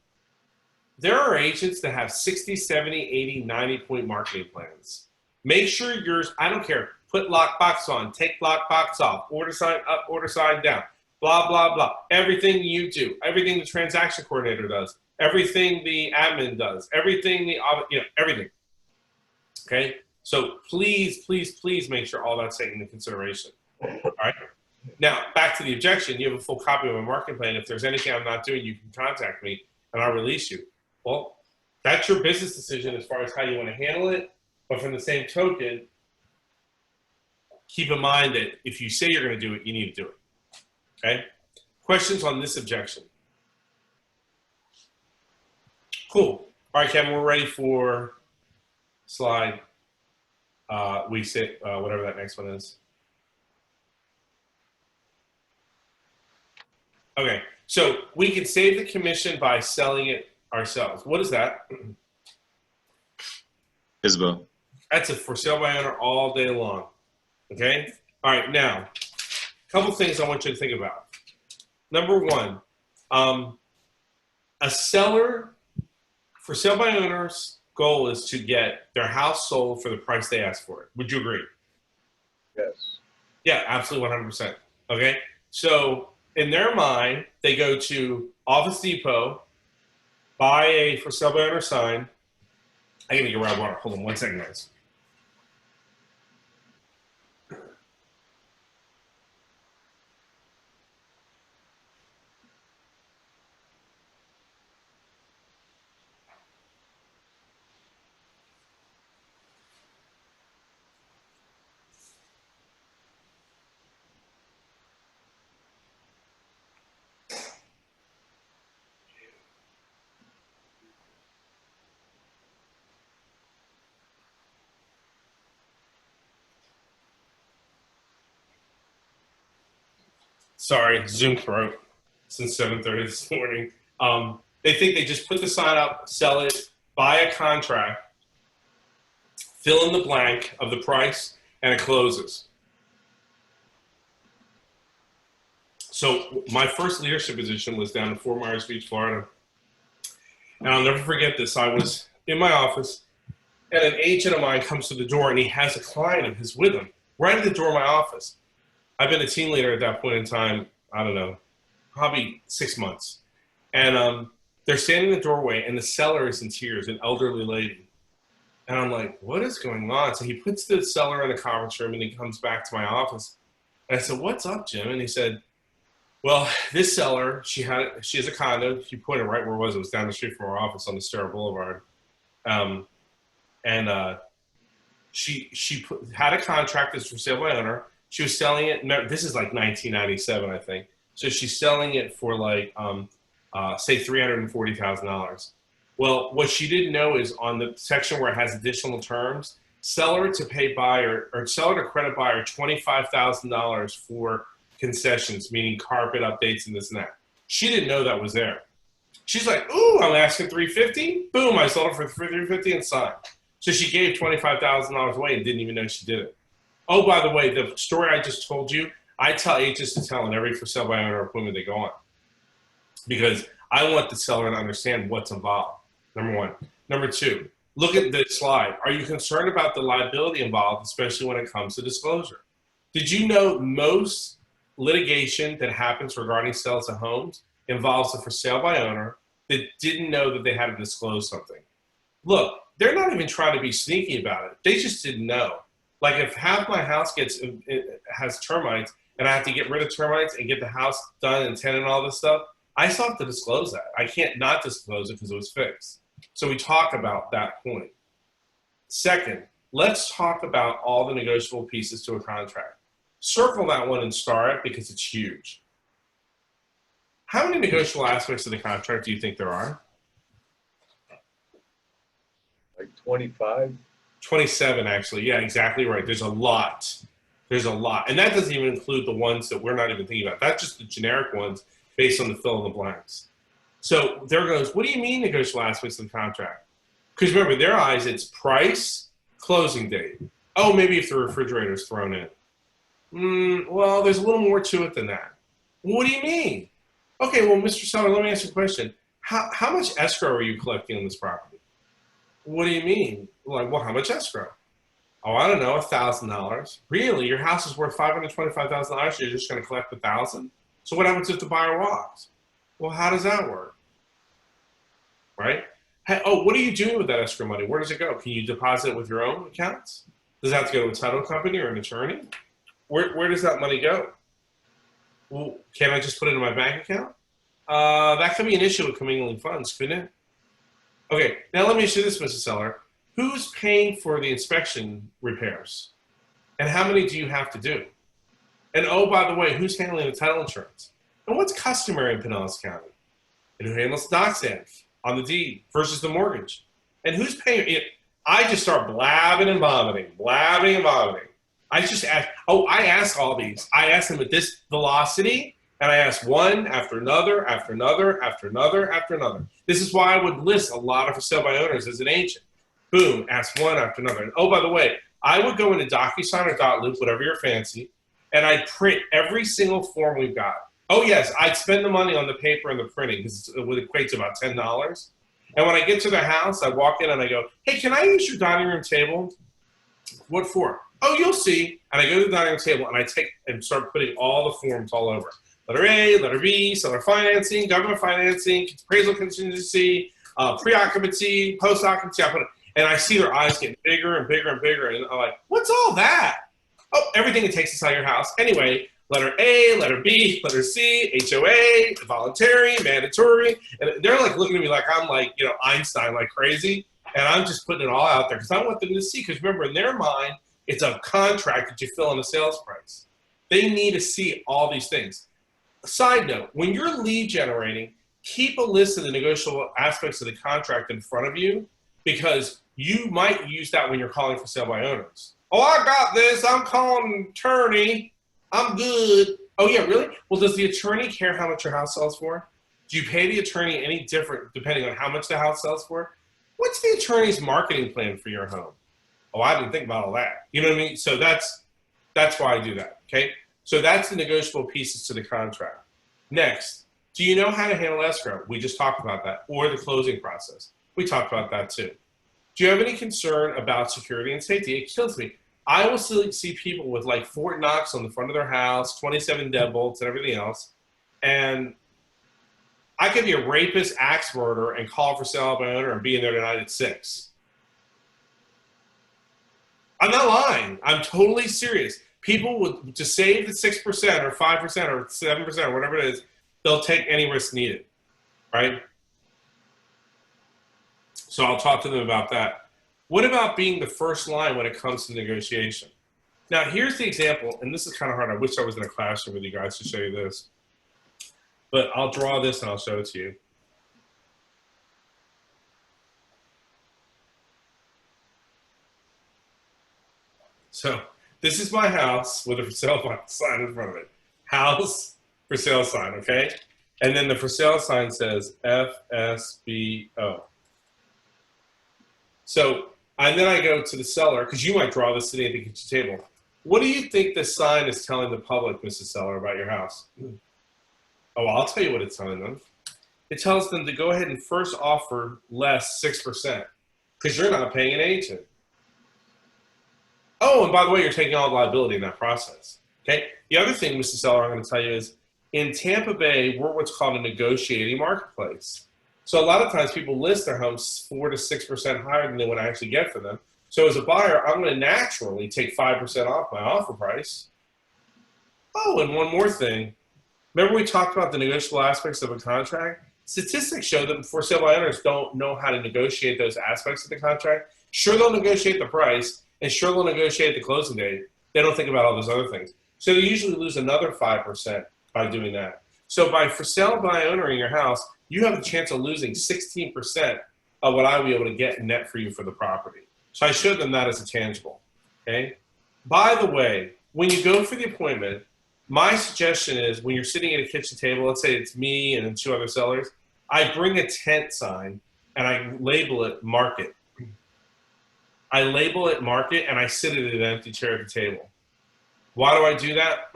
there are agents that have 60, 70, 80, 90-point marketing plans. Make sure yours, I don't care, put lockbox on, take lockbox off, order sign up, order sign down, blah, blah, blah. Everything you do, everything the transaction coordinator does, everything the admin does, everything everything. Okay, so please, please, please make sure all that's taken into consideration. All right. Now, back to the objection, you have a full copy of my marketing plan. If there's anything I'm not doing, you can contact me and I'll release you. Well, that's your business decision as far as how you want to handle it. But from the same token, keep in mind that if you say you're going to do it, you need to do it. Okay? Questions on this objection? Cool. All right, Kevin, we're ready for slide. Whatever that next one is. Okay, so we can save the commission by selling it ourselves. What is that? Isabel. That's a for sale by owner all day long. Okay? All right, now, a couple things I want you to think about. Number one, a seller for sale by owner's goal is to get their house sold for the price they ask for it. Would you agree? Yes. Yeah, absolutely 100%. Okay? So in their mind, they go to Office Depot, buy a for sale by owner sign. I gotta get grab water. Hold on 1 second, guys. Sorry, Zoom throat since 7:30 this morning. They think they just put the sign up, sell it, buy a contract, fill in the blank of the price, and it closes. So my first leadership position was down in Fort Myers Beach, Florida. And I'll never forget this. I was in my office, and an agent of mine comes to the door, and he has a client of his with him right at the door of my office. I've been a team leader at that point in time, I don't know, probably 6 months. And they're standing in the doorway, and the seller is in tears, an elderly lady. And I'm like, what is going on? So he puts the seller in the conference room, and he comes back to my office. And I said, what's up, Jim? And he said, well, this seller, she has a condo. He pointed right where it was. It was down the street from our office on the Stara Boulevard. She had a contract that's for sale by owner. She was selling it. This is like 1997, I think. So she's selling it for like, say, $340,000. Well, what she didn't know is on the section where it has additional terms, seller to pay buyer or seller to credit buyer $25,000 for concessions, meaning carpet updates and this and that. She didn't know that was there. She's like, ooh, I'm asking $350. Boom, I sold it for $350 and signed. So she gave $25,000 away and didn't even know she did it. Oh, by the way, the story I just told you, I tell agents to tell in every for sale by owner appointment they go on. Because I want the seller to understand what's involved, number one. Number two, look at the slide. Are you concerned about the liability involved, especially when it comes to disclosure? Did you know most litigation that happens regarding sales of homes involves a for sale by owner that didn't know that they had to disclose something? Look, they're not even trying to be sneaky about it. They just didn't know. Like if half my house has termites and I have to get rid of termites and get the house done and tenant and all this stuff, I still have to disclose that. I can't not disclose it because it was fixed. So we talk about that point. Second, let's talk about all the negotiable pieces to a contract. Circle that one and star it because it's huge. How many negotiable aspects of the contract do you think there are? Like 25? 27, actually. Yeah, exactly right. There's a lot. There's a lot. And that doesn't even include the ones that we're not even thinking about. That's just the generic ones based on the fill in the blanks. So there goes, what do you mean negotiable aspects of the contract? Because remember, in their eyes, it's price, closing date. Oh, maybe if the refrigerator's thrown in. Well, there's a little more to it than that. What do you mean? Okay, well, Mr. Seller, let me ask you a question. How much escrow are you collecting on this property? What do you mean? Like, well, how much escrow? Oh, I don't know, $1,000. Really? Your house is worth $525,000. You're just going to collect $1,000? So what happens if the buyer walks? Well, how does that work? Right? Hey, oh, what are you doing with that escrow money? Where does it go? Can you deposit it with your own accounts? Does it have to go to a title company or an attorney? Where does that money go? Well, can't I just put it in my bank account? That could be an issue with commingling funds, couldn't it? Okay, now let me ask you this, Mr. Seller. Who's paying for the inspection repairs? And how many do you have to do? And oh, by the way, who's handling the title insurance? And what's customary in Pinellas County? And who handles the doc stamp on the deed versus the mortgage? And who's paying it? I just start blabbing and vomiting. I just ask, I ask all these. I ask them at this velocity, And I ask one after another, after another, after another, after another. This is why I would list a lot of for sale by owners as an agent. Boom, ask one after another. And oh, by the way, I would go into DocuSign or Dotloop, whatever your fancy, and I'd print every single form we've got. Oh yes, I'd spend the money on the paper and the printing because it would equate to about $10. And when I get to their house, I walk in and I go, hey, can I use your dining room table? What for? Oh, you'll see. And I go to the dining room table and I take and start putting all the forms all over. Letter A, letter B, seller financing, government financing, appraisal contingency, pre-occupancy, post-occupancy. I put it, and I see their eyes getting bigger and bigger and bigger. And I'm like, what's all that? Oh, everything it takes inside your house. Anyway, letter A, letter B, letter C, HOA, voluntary, mandatory. And they're like looking at me like I'm like, you know, Weinstein, like crazy. And I'm just putting it all out there because I want them to see. Because remember, in their mind, it's a contract that you fill in a sales price. They need to see all these things. Side note, when you're lead generating, keep a list of the negotiable aspects of the contract in front of you because you might use that when you're calling for sale by owners. Oh, I got this. I'm calling an attorney. I'm good. Oh, yeah, really? Well, does the attorney care how much your house sells for? Do you pay the attorney any different depending on how much the house sells for? What's the attorney's marketing plan for your home? Oh, I didn't think about all that. You know what I mean? So that's why I do that, okay? So that's the negotiable pieces to the contract. Next, do you know how to handle escrow? We just talked about that. Or the closing process. We talked about that too. Do you have any concern about security and safety? It kills me. I will still see people with like Fort Knox on the front of their house, 27 deadbolts and everything else. And I could be a rapist, axe murderer, and call for sale by owner and be in there tonight at 6. I'm not lying. I'm totally serious. People would, to save the 6% or 5% or 7% or whatever it is, they'll take any risk needed, right? So I'll talk to them about that. What about being the first line when it comes to negotiation? Now, here's the example, and this is kind of hard. I wish I was in a classroom with you guys to show you this. But I'll draw this and I'll show it to you. So this is my house with a for sale sign in front of it. House for sale sign, okay? And then the for sale sign says FSBO. So, and then I go to the seller, because you might draw this sitting at the kitchen table. What do you think this sign is telling the public, Mrs. Seller, about your house? Oh, I'll tell you what it's telling them. It tells them to go ahead and first offer less 6%, because you're not paying an agent. Oh, and by the way, you're taking all the liability in that process. Okay. The other thing, Mrs. Seller, I'm going to tell you is in Tampa Bay, we're what's called a negotiating marketplace. So a lot of times people list their homes 4 to 6% higher than they would actually get for them. So as a buyer, I'm going to naturally take 5% off my offer price. Oh, and one more thing. Remember we talked about the negotiable aspects of a contract? Statistics show that for sale by owners don't know how to negotiate those aspects of the contract. Sure, they'll negotiate the price, and sure, they'll negotiate the closing date. They don't think about all those other things. So they usually lose another 5% by doing that. So by for sale by owner in your house, you have a chance of losing 16% of what I will be able to get net for you for the property. So I showed them that as a tangible, okay? By the way, when you go for the appointment, my suggestion is when you're sitting at a kitchen table, let's say it's me and 2 other sellers, I bring a tent sign and I label it market. I label it market and I sit at an empty chair at the table. Why do I do that?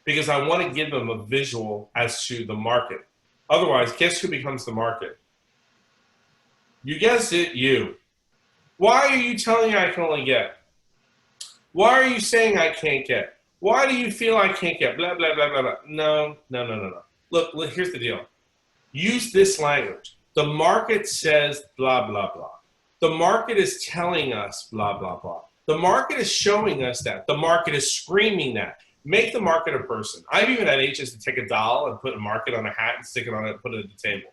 Because I want to give them a visual as to the market. Otherwise, guess who becomes the market? You guessed it, you. Why are you telling me I can only get? Why are you saying I can't get? Why do you feel I can't get? Blah, blah, blah, blah, blah. No. Look, here's the deal. Use this language. The market says blah, blah, blah. The market is telling us blah, blah, blah. The market is showing us that. The market is screaming that. Make the market a person. I've even had agents to take a doll and put a market on a hat and stick it on it and put it at the table.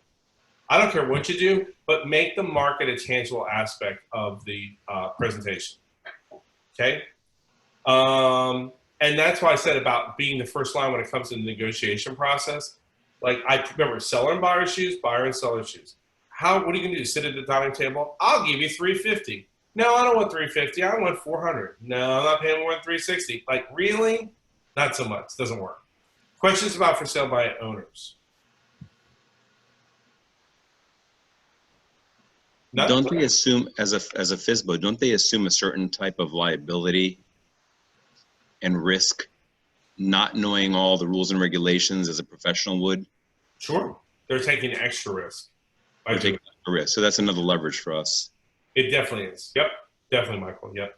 I don't care what you do, but make the market a tangible aspect of the presentation. Okay? And that's why I said about being the first line when it comes to the negotiation process. Like I remember seller and buyer's shoes, buyer and seller's shoes. What are you going to do? Sit at the dining table? I'll give you $350. No, I don't want $350. I want $400. No, I'm not paying more than $360. Like really? Not so much. Doesn't work. Questions about for sale by owners? None? Don't they assume, as a FSBO, don't they assume a certain type of liability and risk, not knowing all the rules and regulations as a professional would? Sure. They're taking extra risk. They're taking a risk. So that's another leverage for us. It definitely is. Yep. Definitely, Michael. Yep.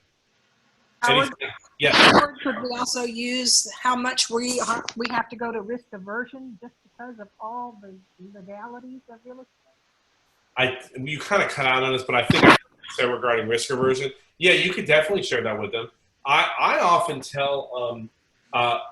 Howard, Yeah. Howard, could we also use how much we have to go to risk aversion just because of all the legalities of real estate? You kind of cut out on this, but I think I said regarding risk aversion. Yeah, you could definitely share that with them. I often tell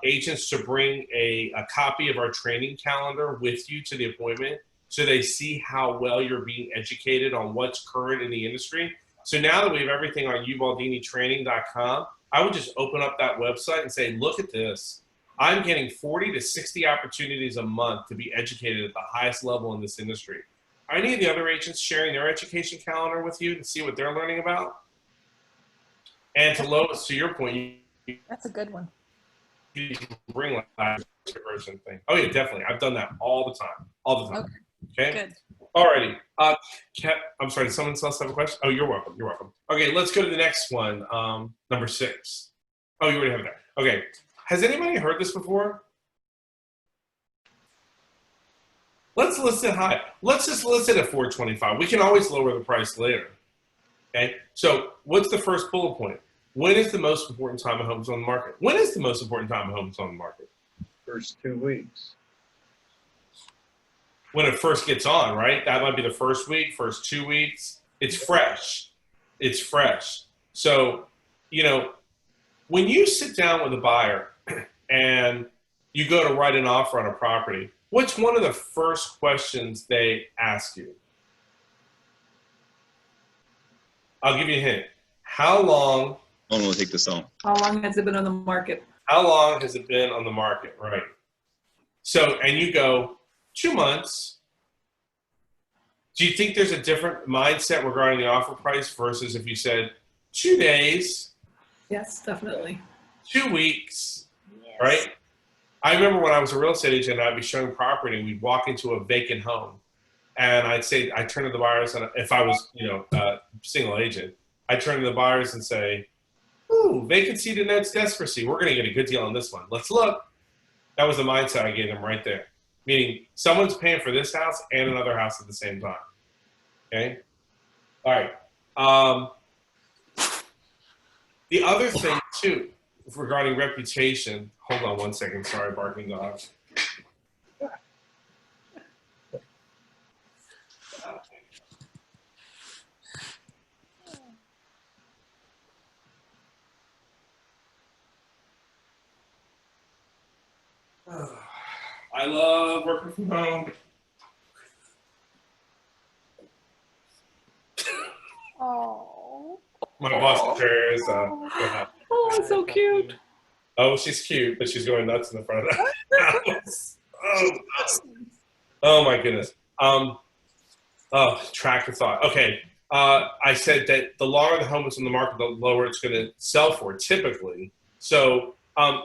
agents to bring a copy of our training calendar with you to the appointment so they see how well you're being educated on what's current in the industry. So now that we have everything on ubaldinitraining.com, I would just open up that website and say, look at this. I'm getting 40 to 60 opportunities a month to be educated at the highest level in this industry. Are any of the other agents sharing their education calendar with you to see what they're learning about? And to Lois, to your point, That's a good one. you can bring like that version thing. Oh yeah, definitely. I've done that all the time. Okay. Good. Alrighty. I'm sorry. Did someone else have a question? Oh, you're welcome. You're welcome. Okay, let's go to the next one. Number 6. Oh, you already have it there. Okay. Has anybody heard this before? Let's list it high. Let's just list it at $425. We can always lower the price later. Okay. So what's the first bullet point? When is the most important time a home's on the market? When is the most important time a home's on the market? First 2 weeks. When it first gets on, right? That might be the first week, first 2 weeks. It's fresh. It's fresh. So, you know, when you sit down with a buyer and you go to write an offer on a property, what's one of the first questions they ask you? I'll give you a hint. How long? I'm going to take this on. How long has it been on the market? How long has it been on the market? Right. So, and you go, 2 months. Do you think there's a different mindset regarding the offer price versus if you said 2 days? Yes, definitely. 2 weeks, right? I remember when I was a real estate agent, I'd be showing property and we'd walk into a vacant home. And I'd turn to the buyers, and if I was, a single agent, I'd turn to the buyers and say, ooh, vacancy denotes desperacy. We're going to get a good deal on this one. Let's look. That was the mindset I gave them right there. Meaning someone's paying for this house and another house at the same time. Okay? All right. The other thing, too, regarding reputation, hold on one second. Sorry, barking dogs. I love working from home. Oh. My boss is Oh, it's so cute. oh, she's cute, but she's going nuts in the front of the house. Oh my goodness. Track of thought. Okay. I said that the longer the home is on the market, the lower it's going to sell for typically. So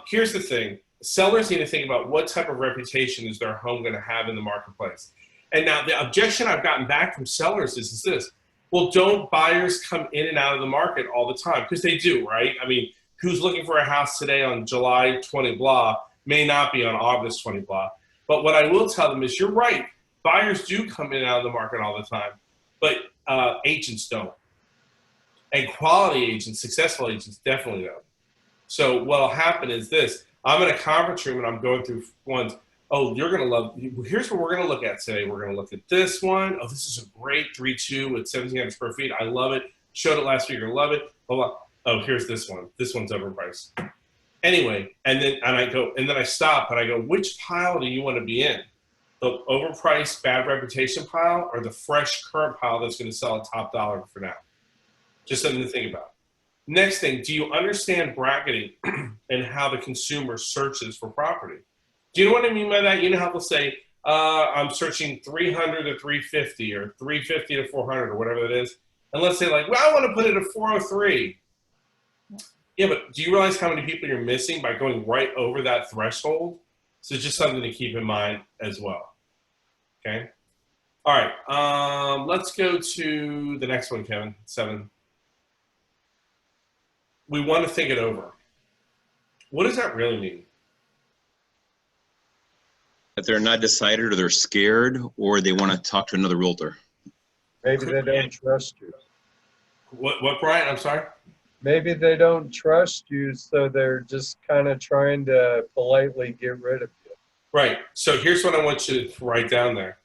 here's the thing. Sellers need to think about what type of reputation is their home going to have in the marketplace. And now the objection I've gotten back from sellers is this. Well, don't buyers come in and out of the market all the time? Because they do, right? I mean, who's looking for a house today on July 20 blah may not be on August 20 blah. But what I will tell them is you're right. Buyers do come in and out of the market all the time, but agents don't. And quality agents, successful agents definitely don't. So what'll happen is this. I'm in a conference room and I'm going through ones. Oh, you're going to love, here's what we're going to look at today. We're going to look at this one. Oh, this is a great 3.2 with 1,700 square feet. I love it. Showed it last week. I love it. Oh, here's this one. This one's overpriced. Anyway, and then I stop and I go, which pile do you want to be in? The overpriced, bad reputation pile or the fresh current pile that's going to sell at top dollar for now? Just something to think about. Next thing, do you understand bracketing and how the consumer searches for property? Do you know what I mean by that? You know how they'll say, I'm searching 300 to 350 or 350 to 400 or whatever it is. And let's say like, well, I want to put it at 403. Yeah, but do you realize how many people you're missing by going right over that threshold? So just something to keep in mind as well. Okay. All right. Let's go to the next one, Kevin. 7. We want to think it over. What does that really mean? That they're not decided, or they're scared, or they want to talk to another realtor. Maybe they don't trust you. What, Brian? I'm sorry? Maybe they don't trust you, so they're just kind of trying to politely get rid of you. Right. So here's what I want you to write down there.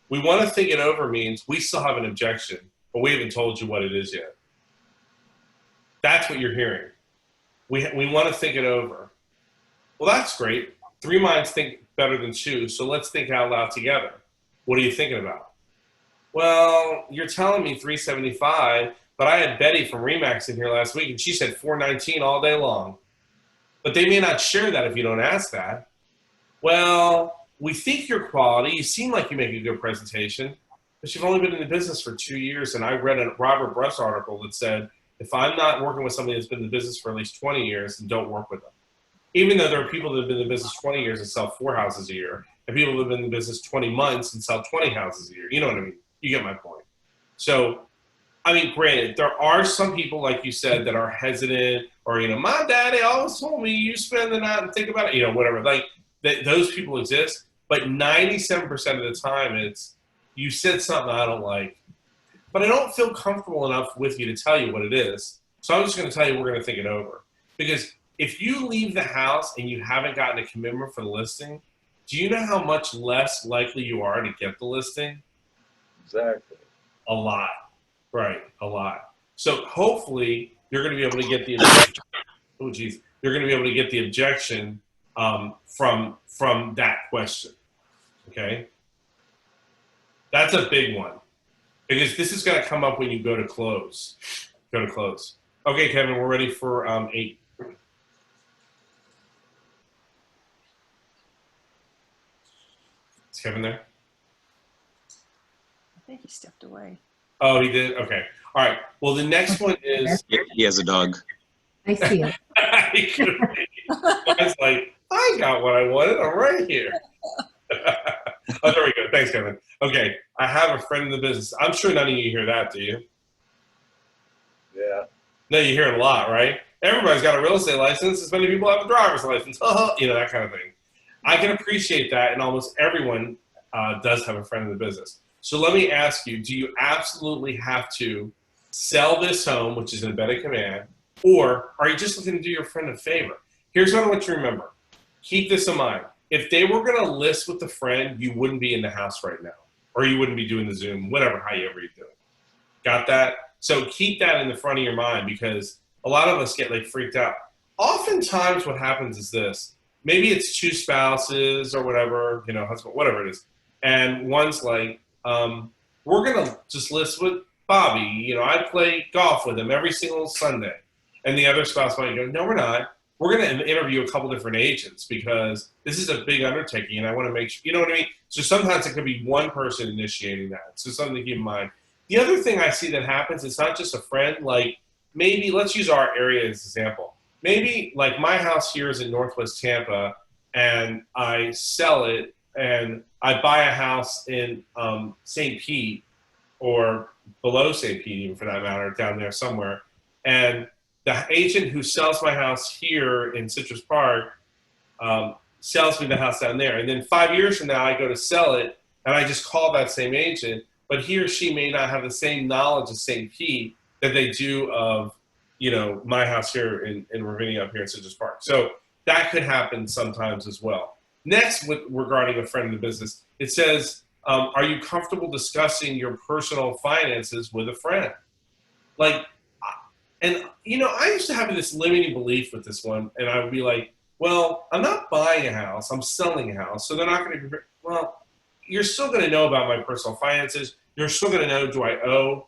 We want to think it over means we still have an objection, but we haven't told you what it is yet. That's what you're hearing. We want to think it over. Well, that's great. 3 minds think better than 2, so let's think out loud together. What are you thinking about? Well, you're telling me 375, but I had Betty from Remax in here last week, and she said 419 all day long. But they may not share that if you don't ask that. Well, we think you're quality. You seem like you make a good presentation, but you've only been in the business for 2 years, and I read a Robert Bruss article that said, if I'm not working with somebody that's been in the business for at least 20 years, then don't work with them. Even though there are people that have been in the business 20 years and sell 4 houses a year, and people that have been in the business 20 months and sell 20 houses a year. You know what I mean? You get my point. So, I mean, granted, there are some people, like you said, that are hesitant, or, you know, my daddy always told me you spend the night and think about it, you know, whatever. Like, those people exist, but 97% of the time it's, you said something I don't like, but I don't feel comfortable enough with you to tell you what it is. So I'm just going to tell you we're going to think it over. Because if you leave the house and you haven't gotten a commitment for the listing, do you know how much less likely you are to get the listing? Exactly. A lot. Right, a lot. So hopefully you're going to be able to get the objection. Oh, geez. You're going to be able to get the objection from that question. Okay? That's a big one. Because this is going to come up when you go to close. Go to close. Okay, Kevin, we're ready for 8. Is Kevin there? I think he stepped away. Oh, he did? Okay. All right. Well, the next one is... He has a dog. I see it. He could be. Mine's like, I got what I wanted. I'm right here. Oh, there we go. Thanks, Kevin. Okay. I have a friend in the business. I'm sure none of you hear that, do you? Yeah. No, you hear it a lot, right? Everybody's got a real estate license. As many people have a driver's license. You know, that kind of thing. I can appreciate that, and almost everyone does have a friend in the business. So let me ask you, do you absolutely have to sell this home, which is an embedded command, or are you just looking to do your friend a favor? Here's what I want you to remember. Keep this in mind. If they were going to list with a friend, you wouldn't be in the house right now, or you wouldn't be doing the Zoom, whatever, however you do it. Got that? So keep that in the front of your mind, because a lot of us get like freaked out. Oftentimes what happens is this. Maybe it's 2 spouses or whatever, you know, husband, whatever it is. And one's like, we're going to just list with Bobby. You know, I play golf with him every single Sunday. And the other spouse might go, no, we're not. We're going to interview a couple different agents because this is a big undertaking and I want to make sure, you know what I mean? So sometimes it could be one person initiating that. So something to keep in mind. The other thing I see that happens, it's not just a friend. Like maybe, let's use our area as an example. Maybe like my house here is in Northwest Tampa and I sell it and I buy a house in St. Pete or below St. Pete, even for that matter, down there somewhere. And the agent who sells my house here in Citrus Park sells me the house down there. And then 5 years from now, I go to sell it and I just call that same agent, but he or she may not have the same knowledge of St. Pete that they do of, you know, my house here in Ravinia up here in Citrus Park. So that could happen sometimes as well. Next, regarding a friend in the business, it says, are you comfortable discussing your personal finances with a friend? Like, and, you know, I used to have this limiting belief with this one, and I would be like, well, I'm not buying a house, I'm selling a house, so they're not going to be, well, you're still going to know about my personal finances. You're still going to know, do I owe?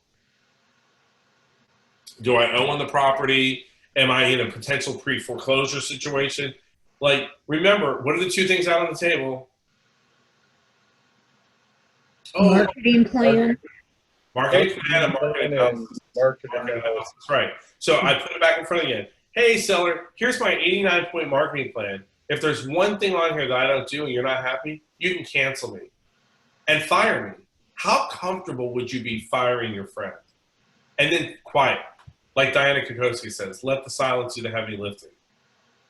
Do I owe on the property? Am I in a potential pre-foreclosure situation? Like, remember, what are the 2 things out on the table? Marketing plan. Marketing plan and marketing analysis. Marketing analysis, right. So I put it back in front again. Hey, seller, here's my 89-point marketing plan. if there's one thing on here that I don't do and you're not happy, you can cancel me and fire me. How comfortable would you be firing your friend? And then quiet. Like Diana Kokoski says, let the silence do the heavy lifting.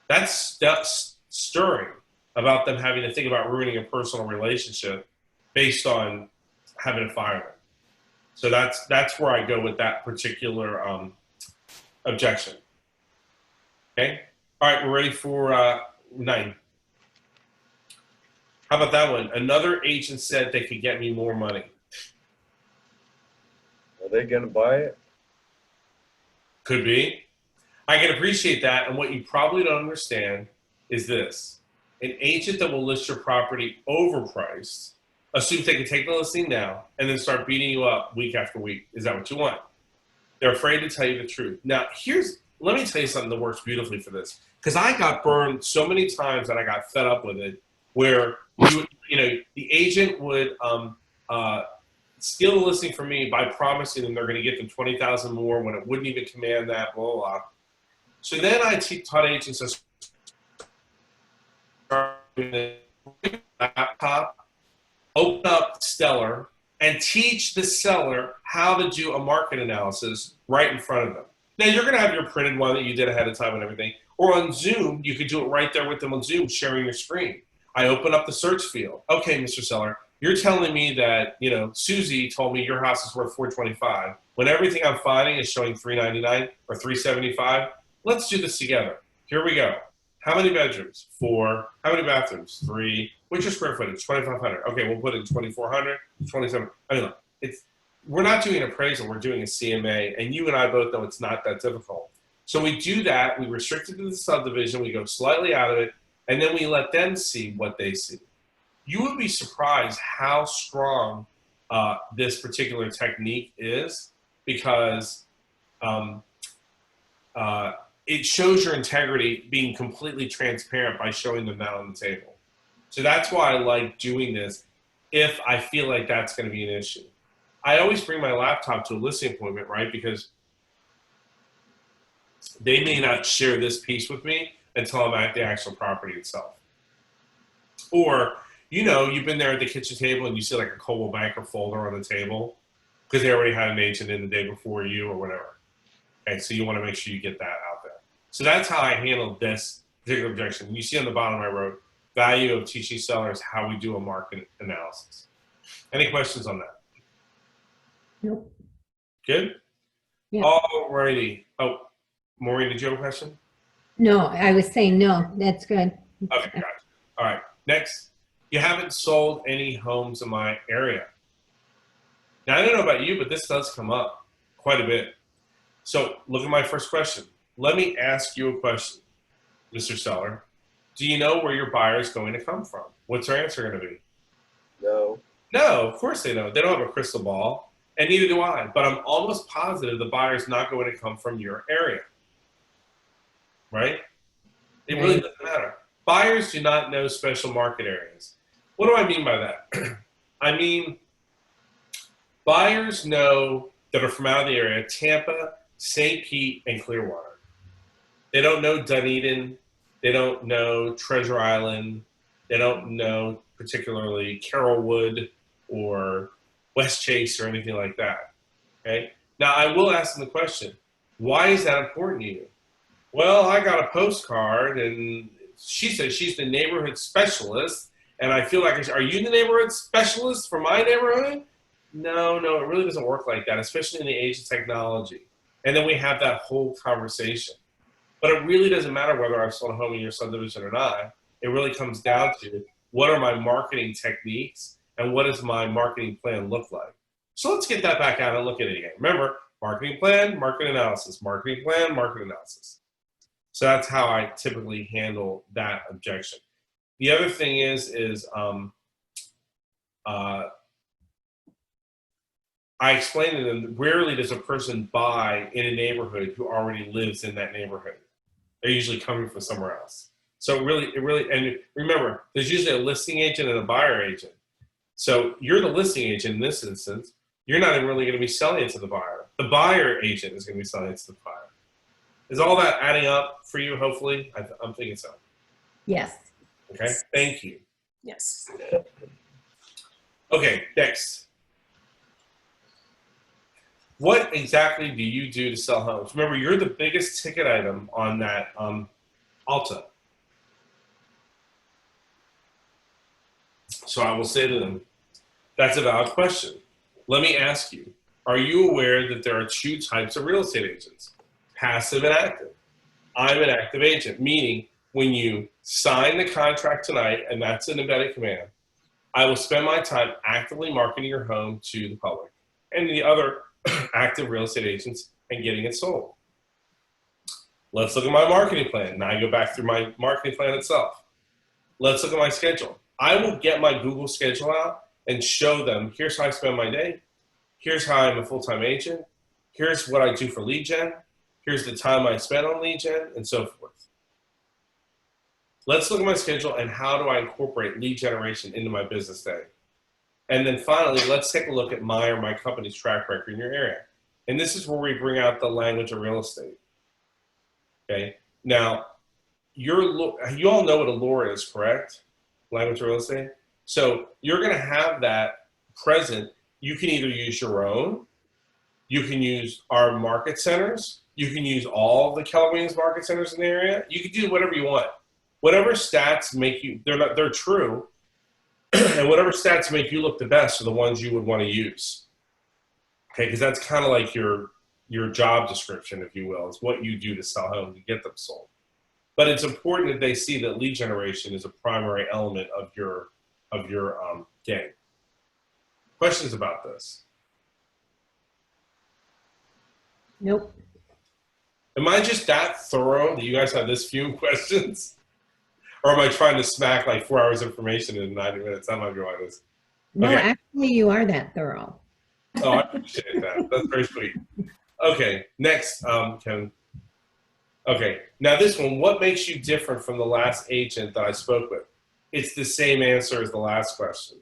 That's stirring about them having to think about ruining a personal relationship based on having to fire them. So that's where I go with that particular objection. Okay? All right, we're ready for 9. How about that one? Another agent said they could get me more money. Are they going to buy it? Could be. I can appreciate that. And what you probably don't understand is this. An agent that will list your property overpriced assumes they can take the listing now and then start beating you up week after week. Is that what you want? They're afraid to tell you the truth. Now, let me tell you something that works beautifully for this. Because I got burned so many times that I got fed up with it, where the agent would steal the listing from me by promising them they're going to get them $20,000 more when it wouldn't even command that, blah, blah, blah. So then I taught agents to start the laptop, open up Stellar, and teach the seller how to do a market analysis right in front of them. Now, you're going to have your printed one that you did ahead of time and everything. Or on Zoom, you could do it right there with them on Zoom, sharing your screen. I open up the search field. Okay, Mr. Seller, you're telling me that, Susie told me your house is worth $425. When everything I'm finding is showing $399 or $375, let's do this together. Here we go. How many bedrooms? 4. How many bathrooms? 3. What's your square footage? 2,500. Okay, we'll put it in 2,400, 27. I mean, we're not doing an appraisal. We're doing a CMA, and you and I both know it's not that difficult. So we do that. We restrict it to the subdivision. We go slightly out of it, and then we let them see what they see. You would be surprised how strong this particular technique is, because it shows your integrity being completely transparent by showing them that on the table. So that's why I like doing this if I feel like that's going to be an issue. I always bring my laptop to a listing appointment, right? Because they may not share this piece with me until I'm at the actual property itself. Or, you've been there at the kitchen table and you see like a Coldwell Banker folder on the table because they already had an agent in the day before you or whatever. Okay, so you want to make sure you get that out there. So that's how I handled this particular objection. You see on the bottom I wrote, value of teaching sellers how we do a market analysis. Any questions on that? Nope. Good? Yeah. All righty. Oh, Maureen, did you have a question? No, I was saying no, that's good. Okay, gotcha. All right, next. You haven't sold any homes in my area. Now, I don't know about you, but this does come up quite a bit. So look at my first question. Let me ask you a question, Mr. Seller. Do you know where your buyer is going to come from? What's their answer going to be? No. No, of course they don't. They don't have a crystal ball, and neither do I. But I'm almost positive the buyer is not going to come from your area. Right? It really doesn't matter. Buyers do not know special market areas. What do I mean by that? I mean, buyers know that are from out of the area, Tampa, St. Pete, and Clearwater. They don't know Dunedin. They don't know Treasure Island. They don't know particularly Carrollwood or West Chase or anything like that. Okay? Now, I will ask them the question, why is that important to you? Well, I got a postcard, and she says she's the neighborhood specialist, and I feel like, are you the neighborhood specialist for my neighborhood? No, it really doesn't work like that, especially in the age of technology. And then we have that whole conversation. But it really doesn't matter whether I've sold a home in your subdivision or not. It really comes down to what are my marketing techniques and what does my marketing plan look like? So let's get that back out and look at it again. Remember, marketing plan, market analysis, marketing plan, market analysis. So that's how I typically handle that objection. The other thing is I explain to them, rarely does a person buy in a neighborhood who already lives in that neighborhood. They're usually coming from somewhere else. So it really, and remember, there's usually a listing agent and a buyer agent. So you're the listing agent in this instance. You're not even really going to be selling it to the buyer. The buyer agent is going to be selling it to the buyer. Is all that adding up for you, hopefully? I'm thinking so. Yes. Okay, thank you. Yes. Okay, next. What exactly do you do to sell homes? Remember, you're the biggest ticket item on that Alta. So I will say to them, that's a valid question. Let me ask you, are you aware that there are two types of real estate agents, passive and active? I'm an active agent, meaning when you sign the contract tonight, and that's an embedded command, I will spend my time actively marketing your home to the public and the other active real estate agents and getting it sold. Let's look at my marketing plan. Now I go back through my marketing plan itself. Let's look at my schedule. I will get my Google schedule out and show them, here's how I spend my day. Here's how I'm a full-time agent. Here's what I do for lead gen. Here's the time I spend on lead gen, and so forth. Let's look at my schedule and how do I incorporate lead generation into my business day. And then finally, let's take a look at my or my company's track record in your area. And this is where we bring out the language of real estate. Okay. Now, you all know what a lure is, correct? Language of real estate. So you're going to have that present. You can either use your own, you can use our market centers, you can use all of the Keller Williams market centers in the area. You can do whatever you want. Whatever stats make you, they're true, and whatever stats make you look the best are the ones you would want to use. Okay, because that's kind of like your job description, if you will. It's what you do to sell homes and get them sold. But it's important that they see that lead generation is a primary element of your game. Questions about this? Nope. Am I just that thorough that you guys have this few questions? Or am I trying to smack like 4 hours information in 90 minutes? I'm not doing this. No, Okay. actually, you are that thorough. Oh, I appreciate that. That's very sweet. Okay, next, Kevin. Okay, now this one, what makes you different from the last agent that I spoke with? It's the same answer as the last question.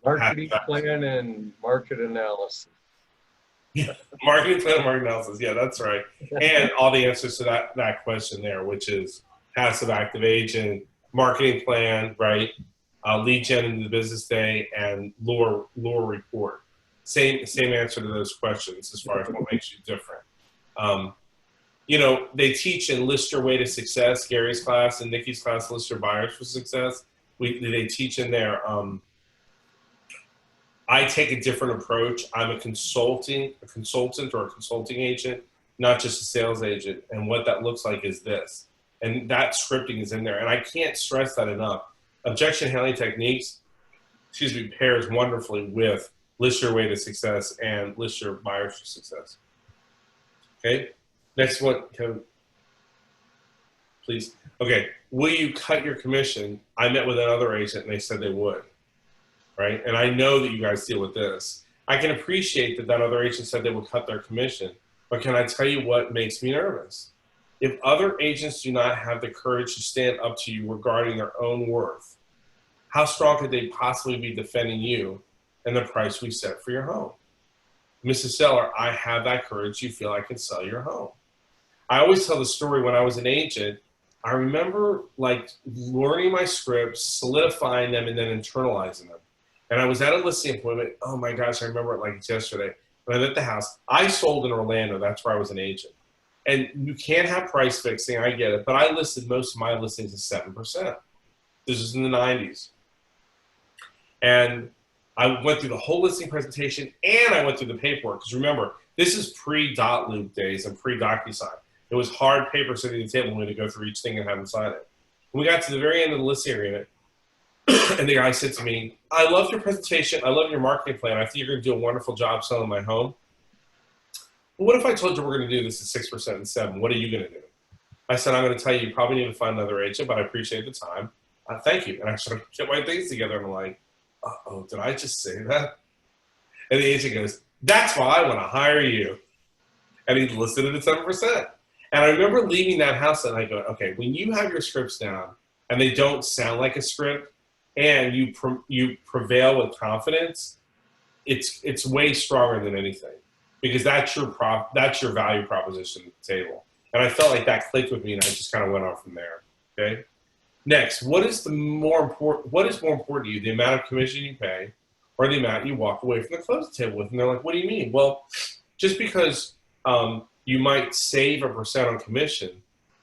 Marketing plan and market analysis. Yeah, marketing plan and market analysis. Yeah, that's right. And all the answers to that question there, which is passive active agent, marketing plan, right? Lead gen into the business day, and lure report. Same answer to those questions as far as what makes you different. You know, they teach in List Your Way to Success, Gary's class and Nikki's class, List Your Buyers for Success. They teach in there. I take a different approach. I'm a consultant or a consulting agent, not just a sales agent. And what that looks like is this. And that scripting is in there. And I can't stress that enough. Objection handling techniques, pairs wonderfully with List Your Way to Success and List Your Buyers for Success. Okay, next one, Kevin, please. Okay, will you cut your commission? I met with another agent and they said they would, right? And I know that you guys deal with this. I can appreciate that other agent said they would cut their commission, but can I tell you what makes me nervous? If other agents do not have the courage to stand up to you regarding their own worth, how strong could they possibly be defending you and the price we set for your home? Mrs. Seller, I have that courage. You feel I can sell your home. I always tell the story when I was an agent. I remember like learning my scripts, solidifying them, and then internalizing them. And I was at a listing appointment. Oh my gosh, I remember it like it's yesterday. When I was at the house, I sold in Orlando. That's where I was an agent. And you can't have price fixing, I get it, but I listed most of my listings at 7%. This is in the 90s. And I went through the whole listing presentation and I went through the paperwork. Because remember, this is pre-dot loop days and pre-DocuSign. It was hard paper sitting at the table when we had to go through each thing and have them sign it. When we got to the very end of the listing agreement, and the guy said to me, I love your presentation. I love your marketing plan. I think you're going to do a wonderful job selling my home. But what if I told you we're going to do this at 6% and 7%? What are you going to do? I said, I'm going to tell you probably need to find another agent, but I appreciate the time. Thank you. And I started to get my things together. And I'm like, uh-oh, did I just say that? And the agent goes, that's why I want to hire you. And he listed it at 7%. And I remember leaving that house and I go, okay, when you have your scripts down and they don't sound like a script and you prevail with confidence, it's way stronger than anything. Because that's your value proposition at the table. And I felt like that clicked with me and I just kind of went on from there, okay? Next, what is more important to you, the amount of commission you pay or the amount you walk away from the closing table with? And they're like, what do you mean? Well, just because you might save a percent on commission,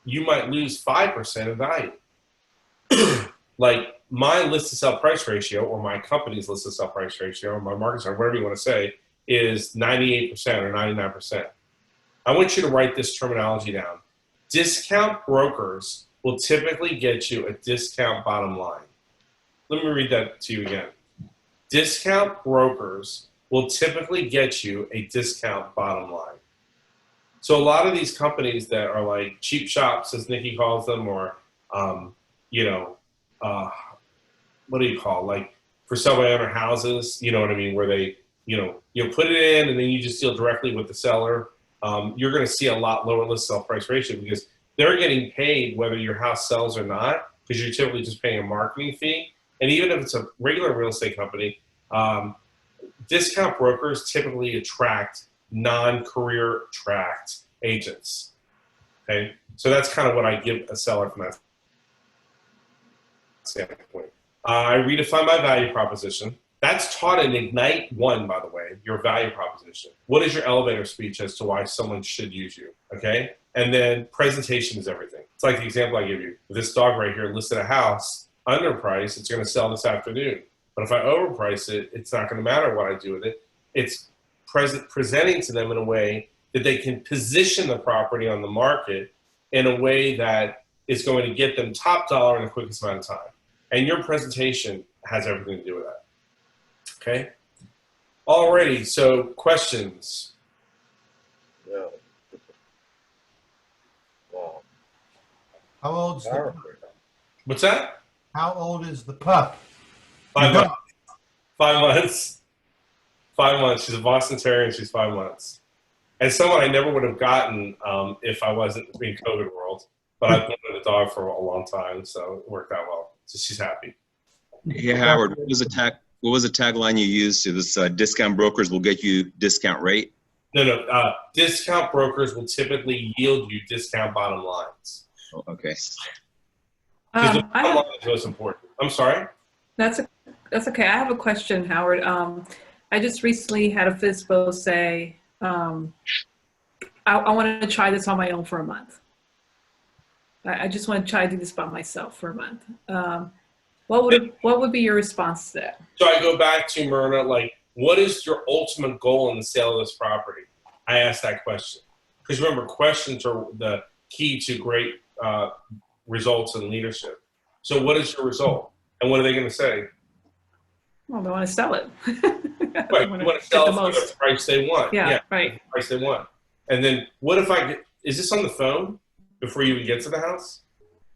you might lose 5% of value. Like my list to sell price ratio, or my company's list to sell price ratio, or my market share, whatever you want to say, is 98% or 99%. I want you to write this terminology down. Discount brokers will typically get you a discount bottom line. Let me read that to you again. Discount brokers will typically get you a discount bottom line. So a lot of these companies that are like cheap shops, as Nikki calls them, or what do you call, like for sale by owner houses, you know what I mean, where they, you put it in and then you just deal directly with the seller. You're going to see a lot lower list sell price ratio because they're getting paid whether your house sells or not, because you're typically just paying a marketing fee. And even if it's a regular real estate company, discount brokers typically attract non-career tracked agents. Okay, so that's kind of what I give a seller from that standpoint. I redefine my value proposition. That's taught in Ignite 1, by the way, your value proposition. What is your elevator speech as to why someone should use you, okay? And then presentation is everything. It's like the example I give you. This dog right here listed a house, underpriced, it's gonna sell this afternoon. But if I overprice it, it's not gonna matter what I do with it. It's presenting to them in a way that they can position the property on the market in a way that is going to get them top dollar in the quickest amount of time. And your presentation has everything to do with that. Okay. Alrighty. So questions. Yeah. Wow. How old's the pup? What's that? How old is the pup? 5 months. 5 months. 5 months. She's a Boston Terrier and she's 5 months. And someone I never would have gotten if I wasn't in COVID world. But I've been with a dog for a long time, so it worked out well. So she's happy. Hey, Howard, what was the tagline you used to this? Discount brokers will get you discount rate? No. Discount brokers will typically yield you discount bottom lines. Oh, okay. Because the bottom line is most important. I'm sorry? That's okay. I have a question, Howard. I just recently had a FSBO say, I want to try this on my own for a month. I just want to try to do this by myself for a month. What would be your response to that? So I go back to Myrna, like, what is your ultimate goal in the sale of this property? I ask that question. Because remember, questions are the key to great results in leadership. So what is your result? And what are they going to say? Well, they want to sell it. Right, you want to sell it for the price they want. Yeah, right. The price they want. And then what if is this on the phone before you even get to the house?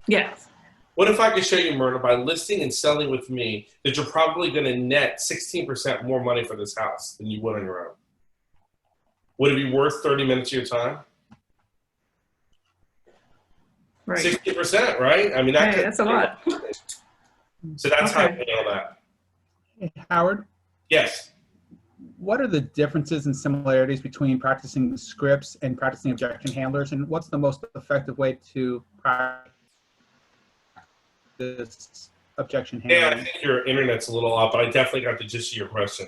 Yes. What if I could show you, Myrna, by listing and selling with me, that you're probably going to net 16% more money for this house than you would on your own? Would it be worth 30 minutes of your time? Right. 60%, right? I mean, that's a lot. So that's how I nail that. Hey, Howard? Yes. What are the differences and similarities between practicing scripts and practicing objection handlers, and what's the most effective way to practice objection handling? Yeah, I think your internet's a little off, but I definitely got the gist of your question.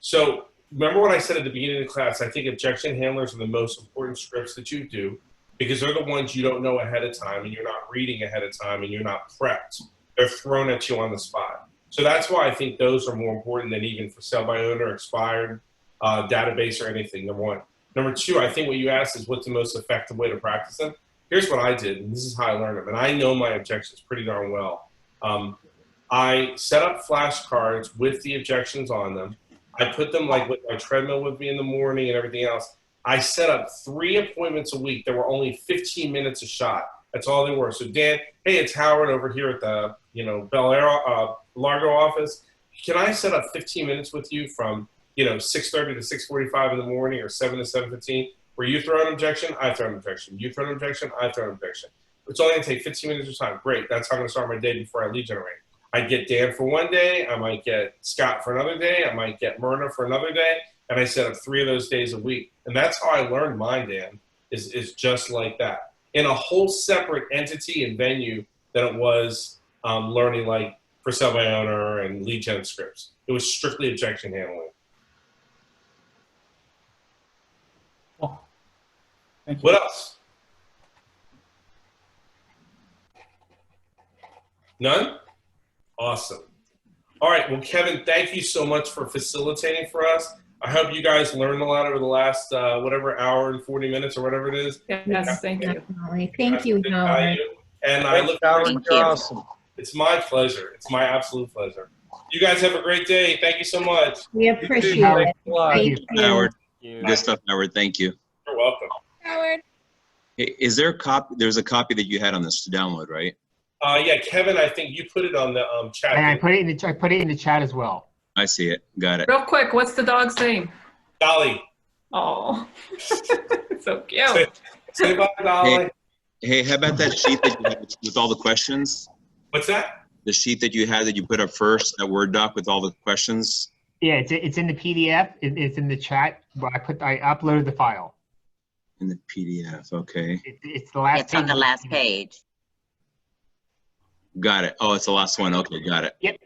So remember what I said at the beginning of the class, I think objection handlers are the most important scripts that you do because they're the ones you don't know ahead of time and you're not reading ahead of time and you're not prepped. They're thrown at you on the spot. So that's why I think those are more important than even for sell by owner, expired, database or anything, number one. Number two, I think what you asked is what's the most effective way to practice them. Here's what I did, and this is how I learned them, and I know my objections pretty darn well. I set up flashcards with the objections on them. I put them like with my treadmill with me in the morning and everything else. I set up 3 appointments a week. There were only 15 minutes a shot. That's all they were. So Dan, hey, it's Howard over here at the Bel Air Largo office. Can I set up 15 minutes with you from 6:30 to 6:45 in the morning or 7 to 7:15? Where you throw an objection, I throw an objection. You throw an objection, I throw an objection. It's only going to take 15 minutes of time. Great. That's how I'm going to start my day before I lead generate. I get Dan for one day. I might get Scott for another day. I might get Myrna for another day. And I set up 3 of those days a week. And that's how I learned mine, Dan, is just like that. In a whole separate entity and venue than it was learning like for sale by owner and lead gen scripts. It was strictly objection handling. Oh, thank you. What else? None? Awesome. All right. Well, Kevin, thank you so much for facilitating for us. I hope you guys learned a lot over the last, whatever, hour and 40 minutes or whatever it is. Yes, thank you. Definitely. Thank you, Howard. And I look Howard, forward you're you. awesome. It's my pleasure. It's my absolute pleasure. You guys have a great day. Thank you so much. We appreciate Howard. it. Thanks a lot. Thank you. Howard, You. good stuff, Howard. Thank you. You're welcome. Howard. Hey, is there a copy? There's a copy that you had on this to download, right? Yeah, Kevin, I think you put it on the chat. And I put it in the chat as well. I see it. Got it. Real quick, what's the dog's name? Dolly. Oh, so cute. Say bye, Dolly. Hey, how about that sheet that you had with all the questions? What's that? The sheet that you had that you put up first, that Word doc with all the questions? Yeah, it's in the PDF. It's in the chat. But I uploaded the file. In the PDF, okay. It's the last. It's on the last page. Got it. Oh, it's the last one. Okay, got it. Yep.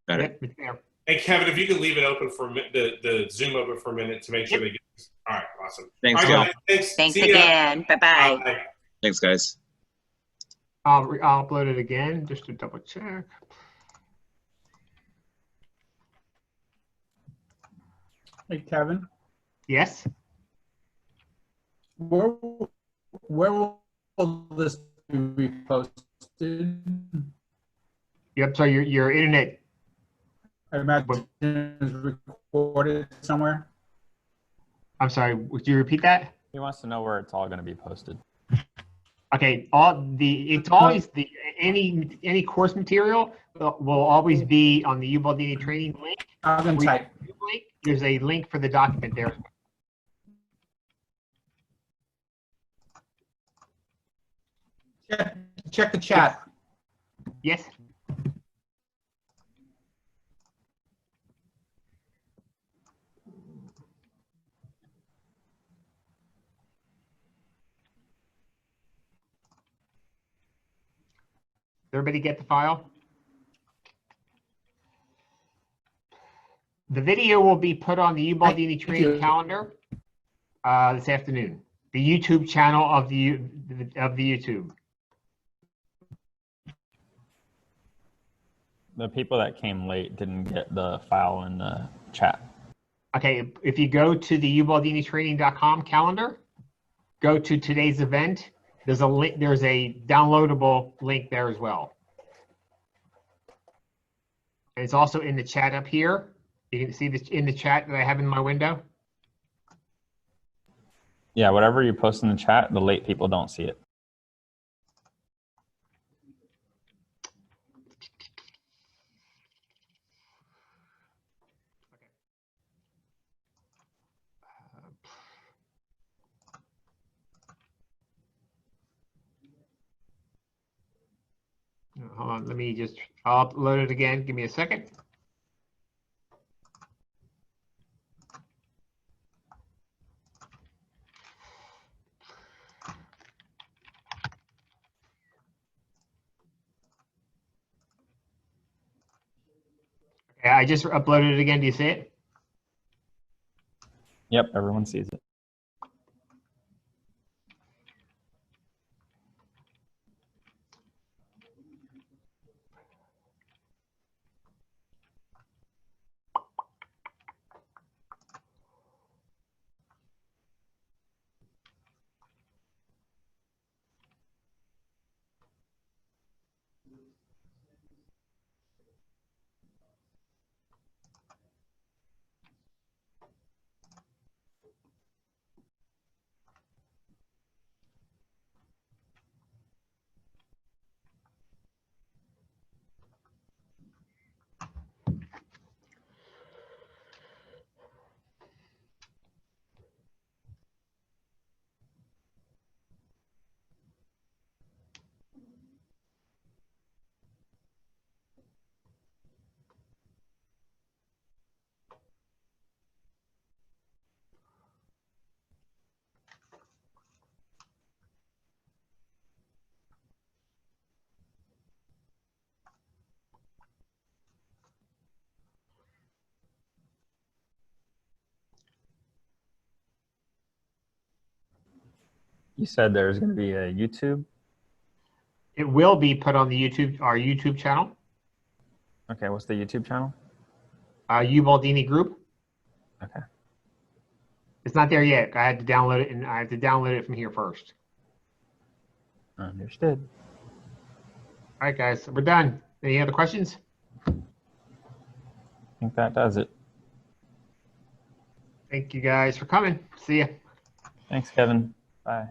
Got it. Yep, it's there. Hey, Kevin, if you could leave it open for the Zoom open for a minute to make sure they get this. All right, awesome. Thanks, All right, Joe. guys, thanks. Thanks See ya. again. Bye-bye. Bye. Thanks, guys. I'll upload it again just to double check. Hey, Kevin, Yes. where will this be posted? Yep. So your internet. I imagine it's recorded somewhere. I'm sorry. Would you repeat that? He wants to know where it's all going to be posted. Okay. It's always any course material will always be on the Ubaldini training link. I'm going to type. There's a link for the document there. Check the chat. Yes. Everybody get the file? The video will be put on the Ubaldini training calendar this afternoon. The YouTube channel of the YouTube. The people that came late didn't get the file in the chat. Okay, if you go to the ubaldinitraining.com calendar, go to today's event. There's a link. There's a downloadable link there as well. And it's also in the chat up here. You can see this in the chat that I have in my window. Yeah, whatever you post in the chat, the late people don't see it. Hold on, I'll upload it again. Give me a second. Okay, I just uploaded it again. Do you see it? Yep, everyone sees it. You said there's going to be a YouTube. It will be put on the our YouTube channel, Okay, what's the YouTube channel? Ubaldini Group. Okay. It's not there yet. I had to download it, and I have to download it from here first. Understood. All right, guys, we're done. Any other questions? I think that does it. Thank you guys for coming. See ya. Thanks, Kevin. Bye.